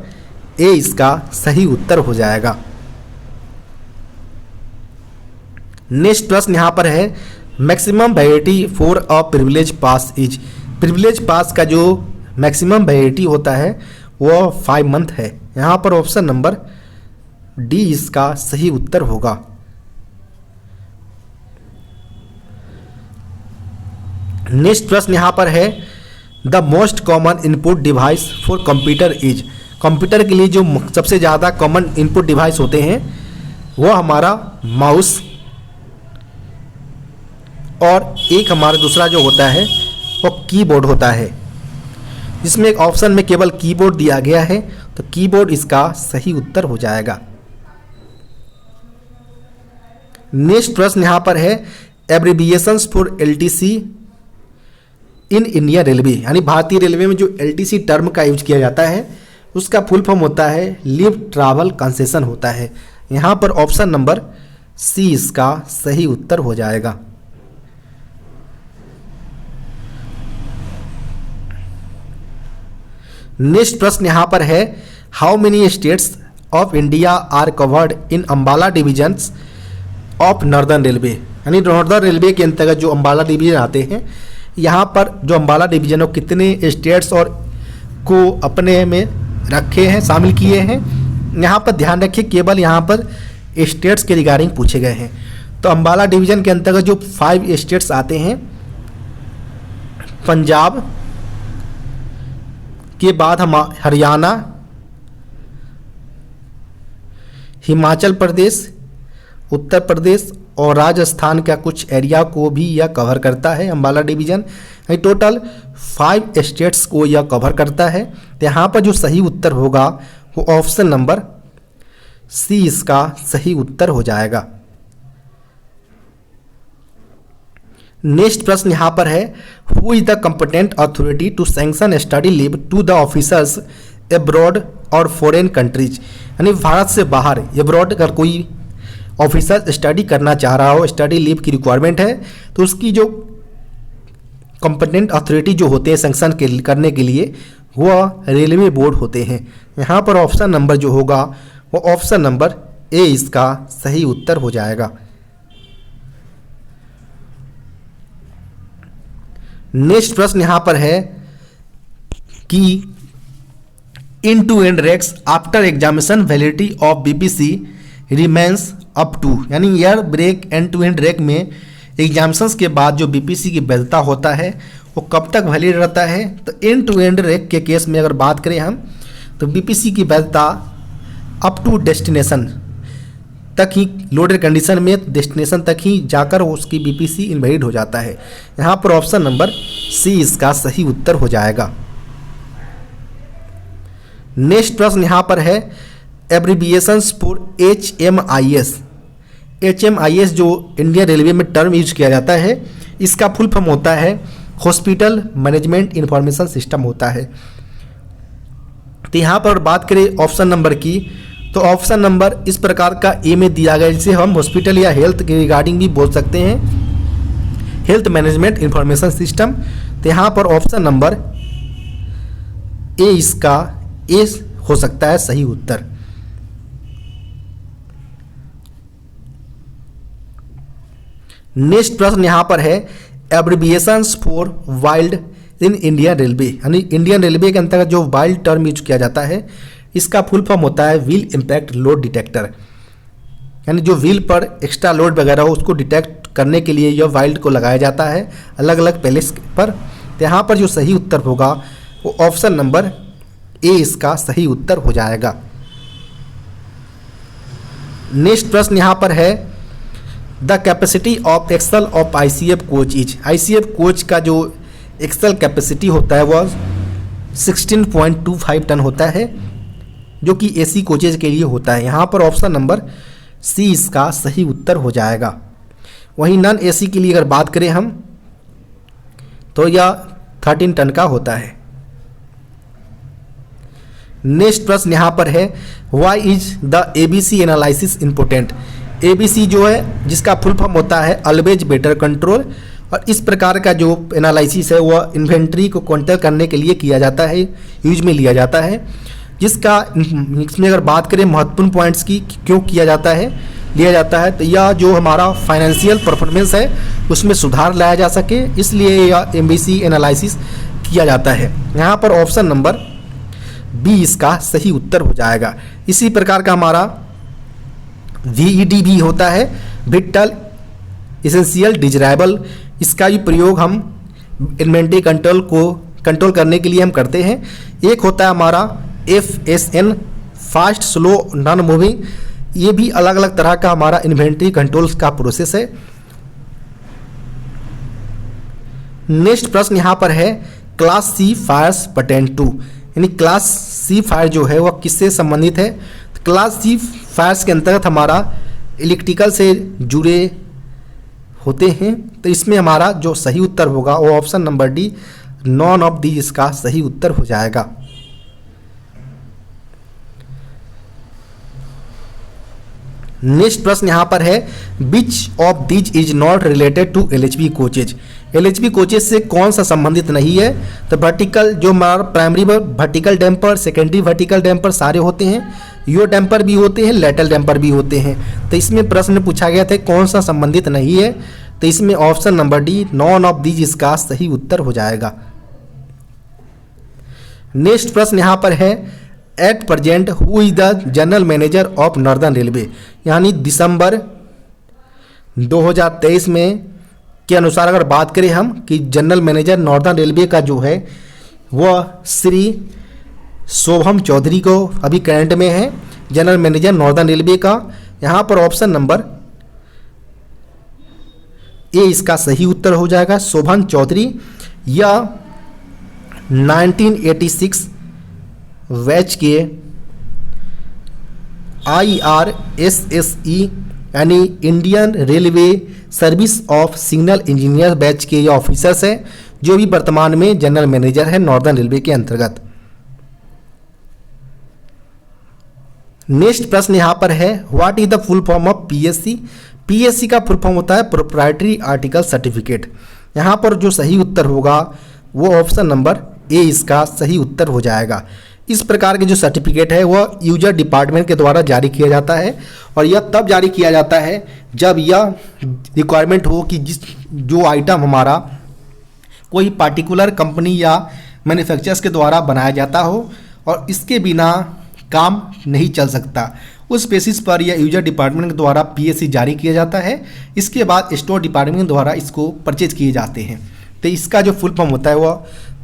Speaker 1: ए इसका सही उत्तर हो जाएगा। नेक्स्ट प्रश्न यहाँ पर है maximum validity for a privilege pass is, privilege पास का जो मैक्सिमम वैलिडिटी होता है वह 5 मंथ है। यहाँ पर ऑप्शन नंबर डी इसका सही उत्तर होगा। नेक्स्ट प्रश्न यहाँ पर है the most common input device for computer is, computer के लिए जो सबसे ज़्यादा कॉमन इनपुट डिवाइस होते हैं वो हमारा माउस और एक हमारा दूसरा जो होता है वो कीबोर्ड होता है, जिसमें एक ऑप्शन में केवल कीबोर्ड दिया गया है तो कीबोर्ड इसका सही उत्तर हो जाएगा। नेक्स्ट प्रश्न यहाँ पर है abbreviations for LTC in Indian railway, यानी भारतीय रेलवे में जो एलटीसी टर्म का यूज किया जाता है उसका फुल फॉर्म होता है लीव ट्रैवल कंसेशन होता है। यहाँ पर ऑप्शन नंबर सी इसका सही उत्तर हो जाएगा। नेक्स्ट प्रश्न यहाँ पर है how many states of India are covered in Ambala divisions of northern railway, यानी नॉर्दर्न रेलवे के अंतर्गत जो अम्बाला डिवीजन आते हैं यहाँ पर जो अम्बाला डिवीजन और कितने स्टेट्स और को अपने में रखे हैं, शामिल किए हैं। यहाँ पर ध्यान रखिए केवल यहाँ पर स्टेट्स के रिगार्डिंग पूछे गए हैं। तो अम्बाला डिवीजन के अंतर्गत जो 5 स्टेट्स आते हैं, पंजाब के बाद हम हरियाणा, हिमाचल प्रदेश, उत्तर प्रदेश और राजस्थान का कुछ एरिया को भी यह कवर करता है अम्बाला डिवीजन। टोटल 5 स्टेट्स को यह कवर करता है। तो यहाँ पर जो सही उत्तर होगा वो ऑप्शन नंबर सी इसका सही उत्तर हो जाएगा। नेक्स्ट प्रश्न यहाँ पर है who is the competent authority to sanction study leave to the officers abroad और फॉरेन कंट्रीज, यानी भारत से बाहर एब्रॉड अगर कोई ऑफिसर स्टडी करना चाह रहा हो, स्टडी लीव की रिक्वायरमेंट है तो उसकी जो कंपिटेंट अथॉरिटी जो होते हैं सैंक्शन करने के लिए वह रेलवे बोर्ड होते हैं। यहाँ पर ऑप्शन नंबर जो होगा वो ऑप्शन नंबर ए इसका सही उत्तर हो जाएगा। नेक्स्ट प्रश्न यहाँ पर है कि in to end rakes after examination validity of BPC remains up to, यानी air brake end to end rake में एग्जामिनेशंस के बाद जो बीपीसी की वैधता होता है वो कब तक वैलिड रहता है। तो एंड टू एंड रेक के केस में अगर बात करें हम तो बीपीसी की वैधता अप टू डेस्टिनेशन तक ही, लोडेड कंडीशन में डेस्टिनेशन तक ही जाकर उसकी बीपीसी इनवैलिड हो जाता है। यहाँ पर ऑप्शन नंबर सी इसका सही उत्तर हो जाएगा। नेक्स्ट प्रश्न यहाँ पर है एब्रिविएशंस फॉर HMIS, HMIS जो इंडियन रेलवे में टर्म यूज किया जाता है इसका फुल फॉर्म होता है हॉस्पिटल मैनेजमेंट इंफॉर्मेशन सिस्टम होता है। तो यहाँ पर बात करें ऑप्शन नंबर की तो ऑप्शन नंबर इस प्रकार का ए में दिया गया जिसे हम हॉस्पिटल या हेल्थ के रिगार्डिंग भी बोल सकते हैं, हेल्थ मैनेजमेंट इंफॉर्मेशन सिस्टम। तो यहाँ पर ऑप्शन नंबर ए इसका ए हो सकता है सही उत्तर। नेक्स्ट प्रश्न यहाँ पर है abbreviations for wild in Indian railway, यानी इंडियन रेलवे के अंतर्गत जो वाइल्ड टर्म यूज किया जाता है इसका फुल फॉर्म होता है व्हील इम्पैक्ट लोड डिटेक्टर, यानी जो व्हील पर एक्स्ट्रा लोड वगैरह हो उसको डिटेक्ट करने के लिए यह वाइल्ड को लगाया जाता है अलग अलग प्लेस पर। तो यहाँ पर जो सही उत्तर होगा वो ऑप्शन नंबर ए इसका सही उत्तर हो जाएगा। नेक्स्ट प्रश्न यहाँ पर है the capacity of axle of ICF coach is, ICF coach का जो एक्सल कैपेसिटी होता है वह 16.25 टन होता है, जो कि एसी कोचेज के लिए होता है। यहाँ पर ऑप्शन नंबर सी इसका सही उत्तर हो जाएगा। वहीं नॉन एसी के लिए अगर बात करें हम तो यह 13 टन का होता है। नेक्स्ट प्रश्न यहाँ पर है, why is the ABC analysis important. ABC जो है जिसका फुल फॉर्म होता है ऑलवेज बेटर कंट्रोल, और इस प्रकार का जो एनालिसिस है वह इन्वेंट्री को कंट्रोल करने के लिए किया जाता है, यूज में लिया जाता है। जिसका इसमें अगर बात करें महत्वपूर्ण पॉइंट्स की क्यों किया जाता है, लिया जाता है, तो यह जो हमारा फाइनेंशियल परफॉर्मेंस है उसमें सुधार लाया जा सके, इसलिए यह एबीसी एनालिसिस किया जाता है। यहाँ पर ऑप्शन नंबर बी इसका सही उत्तर हो जाएगा। इसी प्रकार का हमारा VED भी होता है, विटल एसेंशियल डिजराइबल। इसका भी प्रयोग हम इन्वेंट्री कंट्रोल करने के लिए हम करते हैं। एक होता है हमारा FSN fast slow non moving, ये भी अलग अलग तरह का हमारा इन्वेंट्री कंट्रोल का प्रोसेस है। नेक्स्ट प्रश्न यहाँ पर है, class C fires pertain to, यानी क्लास C फायर जो है वह किससे संबंधित है। तो क्लास C फायर्स के अंतर्गत हमारा इलेक्ट्रिकल से जुड़े होते हैं, तो इसमें हमारा जो सही उत्तर होगा वो option number D, none of the इसका सही उत्तर हो जाएगा। नेक्स्ट प्रश्न यहाँ पर है, which of these is not related to LHB coaches. LHB coaches से कौन सा संबंधित नहीं है। तो वर्टिकल जो हमारा primary vertical damper, secondary vertical damper सारे होते हैं, यो डैम्पर भी होते हैं, लेटरल डैम्पर भी होते हैं। तो इसमें प्रश्न पूछा गया था कौन सा संबंधित नहीं है, तो इसमें option number D, none of these इसका सही उत्तर हो जाएगा। नेक्स्ट प्रश्न यहाँ पर है, at present who is the general manager of northern railway, यानी दिसंबर 2023 में के अनुसार अगर बात करें हम कि जनरल मैनेजर नॉर्दर्न रेलवे का जो है वह श्री शोभम चौधरी को अभी करंट में है जनरल मैनेजर नॉर्दर्न रेलवे का। यहाँ पर ऑप्शन नंबर ए इसका सही उत्तर हो जाएगा, शोभम चौधरी। यह 1986 बैच के IRSSE यानी Indian railway service of signal engineer batch के ये ऑफिसर्स हैं, जो भी वर्तमान में जनरल मैनेजर है नॉर्दर्न रेलवे के अंतर्गत। नेक्स्ट प्रश्न यहाँ पर है, what is the full form of PSC। PSC का फुल फॉर्म होता है प्रोप्राइटरी आर्टिकल सर्टिफिकेट। यहाँ पर जो सही उत्तर होगा वो ऑप्शन नंबर ए इसका सही उत्तर हो जाएगा। इस प्रकार के जो सर्टिफिकेट है वह यूजर डिपार्टमेंट के द्वारा जारी किया जाता है, और यह तब जारी किया जाता है जब यह रिक्वायरमेंट हो कि जो आइटम हमारा कोई पार्टिकुलर कंपनी या मैन्युफैक्चरर्स के द्वारा बनाया जाता हो और इसके बिना काम नहीं चल सकता, उस बेसिस पर यह यूजर डिपार्टमेंट के द्वारा PSC जारी किया जाता है। इसके बाद स्टोर डिपार्टमेंट द्वारा इसको परचेज किए जाते हैं। तो इसका जो फुल फॉर्म होता है वह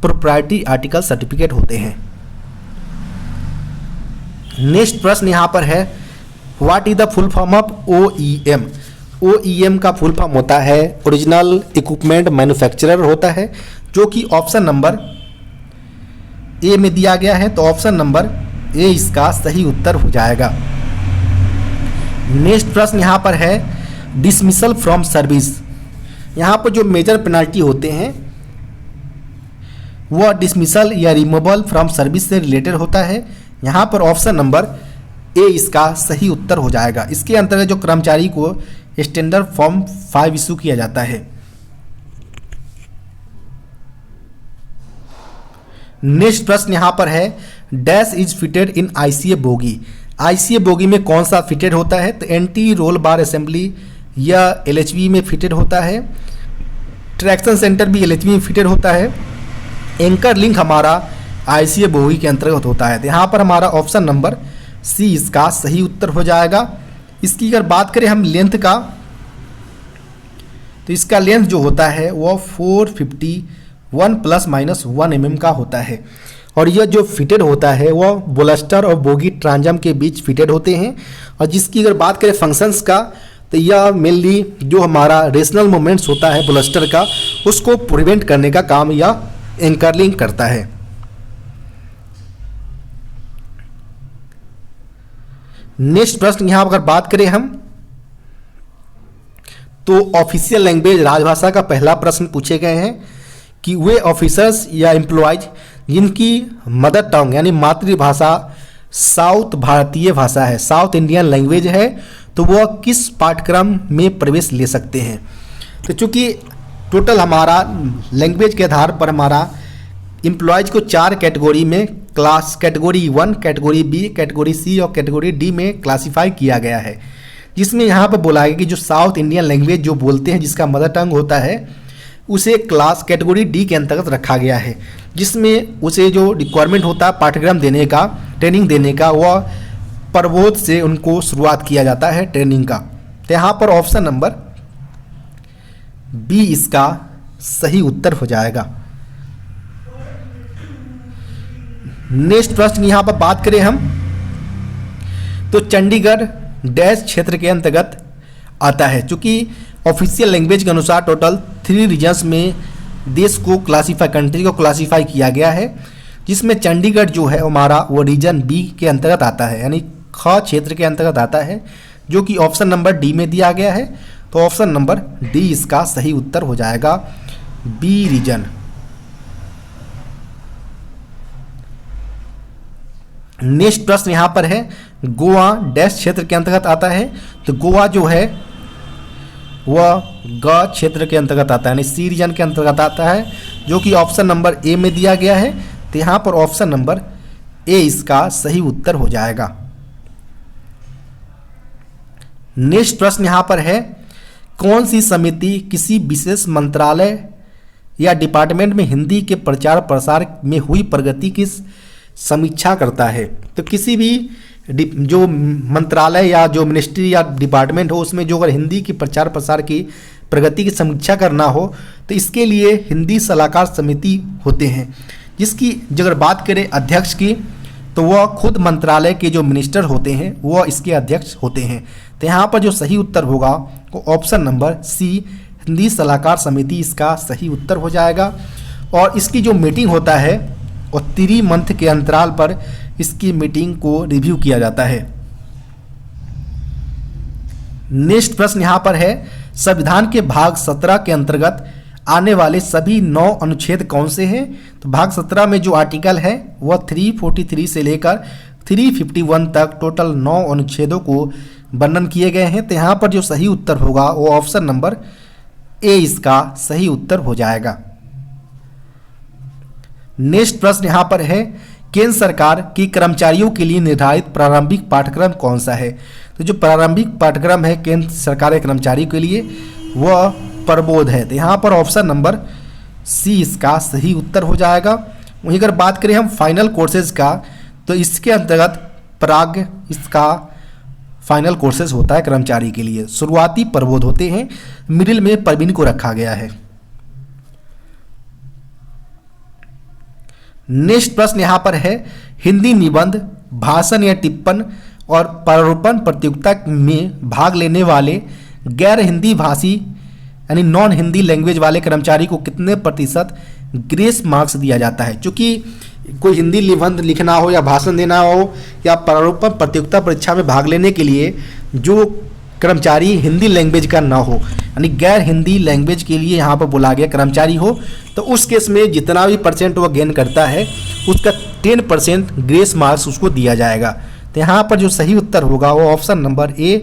Speaker 1: प्रोप्राइटरी आर्टिकल सर्टिफिकेट होते हैं। नेक्स्ट प्रश्न यहाँ पर है, what is the full form of OEM। OEM का फुल फॉर्म होता है ओरिजिनल इक्विपमेंट मैन्युफैक्चरर होता है, जो कि ऑप्शन नंबर ए में दिया गया है। तो ऑप्शन नंबर ए इसका सही उत्तर हो जाएगा। नेक्स्ट प्रश्न यहाँ पर है, डिसमिसल फ्रॉम सर्विस। यहाँ पर जो मेजर पेनाल्टी होते हैं वह डिसमिसल या रिमूवल फ्रॉम सर्विस से रिलेटेड होता है। यहाँ पर ऑप्शन नंबर ए इसका सही उत्तर हो जाएगा। इसके अंतर्गत जो कर्मचारी को स्टैंडर्ड फॉर्म 5 इशू किया जाता है। नेक्स्ट प्रश्न यहाँ पर है, dash is fitted in ICA bogie. ICA bogie में कौन सा फिटेड होता है। तो एंटी रोल बार असेंबली या LHB में फिटेड होता है। ट्रैक्शन सेंटर भी LHB में फिटेड होता है। एंकर लिंक हमारा ICA बोगी के अंतर्गत होता है। तो यहाँ पर हमारा ऑप्शन नंबर सी इसका सही उत्तर हो जाएगा। इसकी अगर बात करें हम लेंथ का, तो इसका लेंथ जो होता है वो 451 ±1 mm का होता है। और यह जो फिटेड होता है वह बोलस्टर और बोगी ट्रांजम के बीच फिटेड होते हैं। और जिसकी अगर बात करें फंक्शंस का, तो यह मेनली जो हमारा रेशनल मूवमेंट्स होता है ब्लस्टर का, उसको प्रिवेंट करने का काम यह एंकरलिंग करता है। नेक्स्ट प्रश्न यहाँ अगर बात करें हम, तो ऑफिशियल लैंग्वेज राजभाषा का पहला प्रश्न पूछे गए हैं कि वे ऑफिसर्स या एम्प्लॉयज जिनकी मदर टंग यानी मातृभाषा साउथ भारतीय भाषा है, साउथ इंडियन लैंग्वेज है, तो वह किस पाठ्यक्रम में प्रवेश ले सकते हैं। तो चूंकि टोटल हमारा लैंग्वेज के आधार पर हमारा एम्प्लॉयज को 4 कैटेगरी में class category 1, category B, category C और कैटेगरी डी में क्लासिफाई किया गया है, जिसमें यहाँ पर बोला गया कि जो साउथ इंडियन लैंग्वेज जो बोलते हैं जिसका मदर टंग होता है उसे क्लास कैटेगरी डी के अंतर्गत रखा गया है, जिसमें उसे जो रिक्वायरमेंट होता है पाठ्यक्रम देने का, ट्रेनिंग देने का, वह प्रबोध से उनको शुरुआत किया जाता है ट्रेनिंग का। तो यहाँ पर ऑप्शन नंबर बी इसका सही उत्तर हो जाएगा। नेक्स्ट प्रश्न यहाँ पर बात करें हम, तो चंडीगढ़ डैश क्षेत्र के अंतर्गत आता है। चूंकि ऑफिशियल लैंग्वेज के अनुसार टोटल 3 रीजन्स में देश को क्लासीफाई, कंट्री को क्लासीफाई किया गया है, जिसमें चंडीगढ़ जो है हमारा वो रीजन बी के अंतर्गत आता है, यानी ख क्षेत्र के अंतर्गत आता है, जो कि ऑप्शन नंबर डी में दिया गया है। तो ऑप्शन नंबर डी इसका सही उत्तर हो जाएगा, बी रीजन। नेक्स्ट प्रश्न यहाँ पर है, गोवा डैश क्षेत्र के अंतर्गत आता है। तो गोवा जो है वह ग क्षेत्र के अंतर्गत आता है, यानी सी रीजन के अंतर्गत आता है, जो कि ऑप्शन नंबर ए में दिया गया है। तो यहाँ पर ऑप्शन नंबर ए इसका सही उत्तर हो जाएगा। नेक्स्ट प्रश्न यहाँ पर है, कौन सी समिति किसी विशेष मंत्रालय या डिपार्टमेंट में हिंदी के प्रचार प्रसार में हुई प्रगति की समीक्षा करता है। तो किसी भी जो मंत्रालय या जो मिनिस्ट्री या डिपार्टमेंट हो उसमें जो अगर हिंदी की प्रचार प्रसार की प्रगति की समीक्षा करना हो तो इसके लिए हिंदी सलाहकार समिति होते हैं, जिसकी अगर बात करें अध्यक्ष की तो वह खुद मंत्रालय के जो मिनिस्टर होते हैं वह इसके अध्यक्ष होते हैं। तो यहाँ पर जो सही उत्तर होगा वो ऑप्शन नंबर सी हिंदी सलाहकार समिति इसका सही उत्तर हो जाएगा। और इसकी जो मीटिंग होता है और 3 मंथ के अंतराल पर इसकी मीटिंग को रिव्यू किया जाता है। नेक्स्ट प्रश्न यहाँ पर है, संविधान के भाग 17 के अंतर्गत आने वाले सभी 9 अनुच्छेद कौन से हैं। तो भाग 17 में जो आर्टिकल है वह 343 से लेकर 351 तक टोटल 9 अनुच्छेदों को वर्णन किए गए हैं। तो यहाँ पर जो सही उत्तर होगा वो ऑप्शन नंबर ए इसका सही उत्तर हो जाएगा। नेक्स्ट प्रश्न यहाँ पर है, केंद्र सरकार की कर्मचारियों के लिए निर्धारित प्रारंभिक पाठ्यक्रम कौन सा है। तो जो प्रारंभिक पाठ्यक्रम है केंद्र सरकार के कर्मचारियों के लिए वह प्रबोध है। तो यहाँ पर ऑप्शन नंबर सी इसका सही उत्तर हो जाएगा। वहीं अगर बात करें हम फाइनल कोर्सेज का, तो इसके अंतर्गत प्राग इसका फाइनल कोर्सेज होता है कर्मचारी के लिए। शुरुआती प्रबोध होते हैं, मिडिल में प्रवीण को रखा गया है। नेक्स्ट प्रश्न यहाँ पर है, हिंदी निबंध, भाषण या टिप्पण और प्रारूपण प्रतियोगिता में भाग लेने वाले गैर हिंदी भाषी यानी नॉन हिंदी लैंग्वेज वाले कर्मचारी को कितने प्रतिशत ग्रेस मार्क्स दिया जाता है। क्योंकि कोई हिंदी निबंध लिखना हो या भाषण देना हो या प्रारूपण प्रतियोगिता परीक्षा में भाग लेने के लिए जो कर्मचारी हिंदी लैंग्वेज का ना हो यानी गैर हिंदी लैंग्वेज के लिए यहाँ पर बोला गया कर्मचारी हो, तो उस केस में जितना भी परसेंट वह गेन करता है उसका 10% ग्रेस मार्क्स उसको दिया जाएगा। तो यहाँ पर जो सही उत्तर होगा वो ऑप्शन नंबर ए,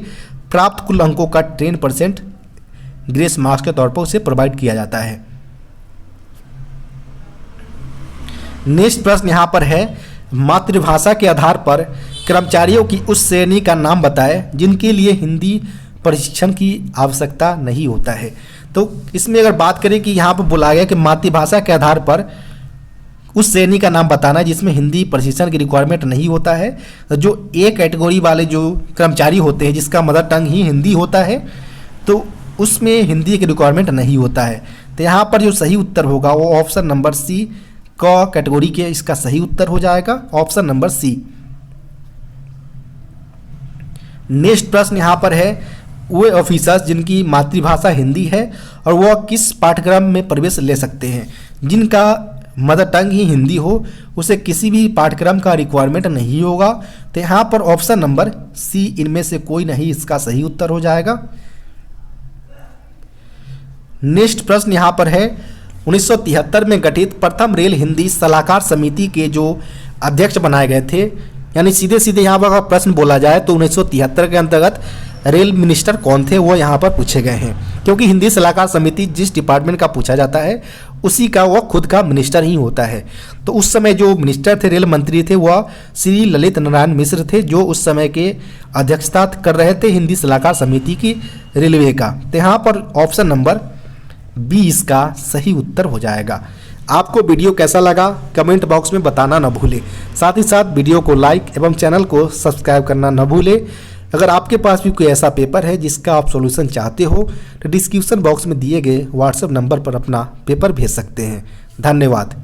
Speaker 1: प्राप्त कुल अंकों का 10% ग्रेस मार्क्स के तौर पर उसे प्रोवाइड किया जाता है। नेक्स्ट प्रश्न यहाँ पर है, मातृभाषा के आधार पर कर्मचारियों की उस श्रेणी का नाम बताएं जिनके लिए हिंदी प्रशिक्षण की आवश्यकता नहीं होता है। तो इसमें अगर बात करें कि यहाँ पर बोला गया कि मातृभाषा के आधार पर उस श्रेणी का नाम बताना जिसमें हिंदी प्रशिक्षण की रिक्वायरमेंट नहीं होता है। जो ए कैटेगरी वाले जो कर्मचारी होते हैं जिसका मदर टंग ही हिंदी होता है तो उसमें हिंदी की रिक्वायरमेंट नहीं होता है। तो यहाँ पर जो सही उत्तर होगा वो ऑप्शन नंबर सी, क कैटेगरी के इसका सही उत्तर हो जाएगा, ऑप्शन नंबर सी। नेक्स्ट प्रश्न यहाँ पर है, वे ऑफिसर्स जिनकी मातृभाषा हिंदी है और वह किस पाठ्यक्रम में प्रवेश ले सकते हैं। जिनका मदर टंग ही हिंदी हो उसे किसी भी पाठ्यक्रम का रिक्वायरमेंट नहीं होगा। तो यहाँ पर ऑप्शन नंबर सी इनमें से कोई नहीं इसका सही उत्तर हो जाएगा। नेक्स्ट प्रश्न यहाँ पर है 1973 में गठित प्रथम रेल हिंदी सलाहकार समिति के जो अध्यक्ष बनाए गए थे, यानी सीधे सीधे यहाँ पर अगर प्रश्न बोला जाए तो 1973 के अंतर्गत रेल मिनिस्टर कौन थे वो यहाँ पर पूछे गए हैं, क्योंकि हिंदी सलाहकार समिति जिस डिपार्टमेंट का पूछा जाता है उसी का वह खुद का मिनिस्टर ही होता है। तो उस समय जो मिनिस्टर थे, रेल मंत्री थे, वह श्री ललित नारायण मिश्र थे, जो उस समय के अध्यक्षता कर रहे थे हिंदी सलाहकार समिति की रेलवे का। तो यहाँ पर ऑप्शन नंबर बी इसका सही उत्तर हो जाएगा। आपको वीडियो कैसा लगा कमेंट बॉक्स में बताना न भूलें। साथ ही साथ वीडियो को लाइक एवं चैनल को सब्सक्राइब करना न भूलें। अगर आपके पास भी कोई ऐसा पेपर है जिसका आप सॉल्यूशन चाहते हो तो डिस्क्रिप्शन बॉक्स में दिए गए व्हाट्सएप नंबर पर अपना पेपर भेज सकते हैं। धन्यवाद।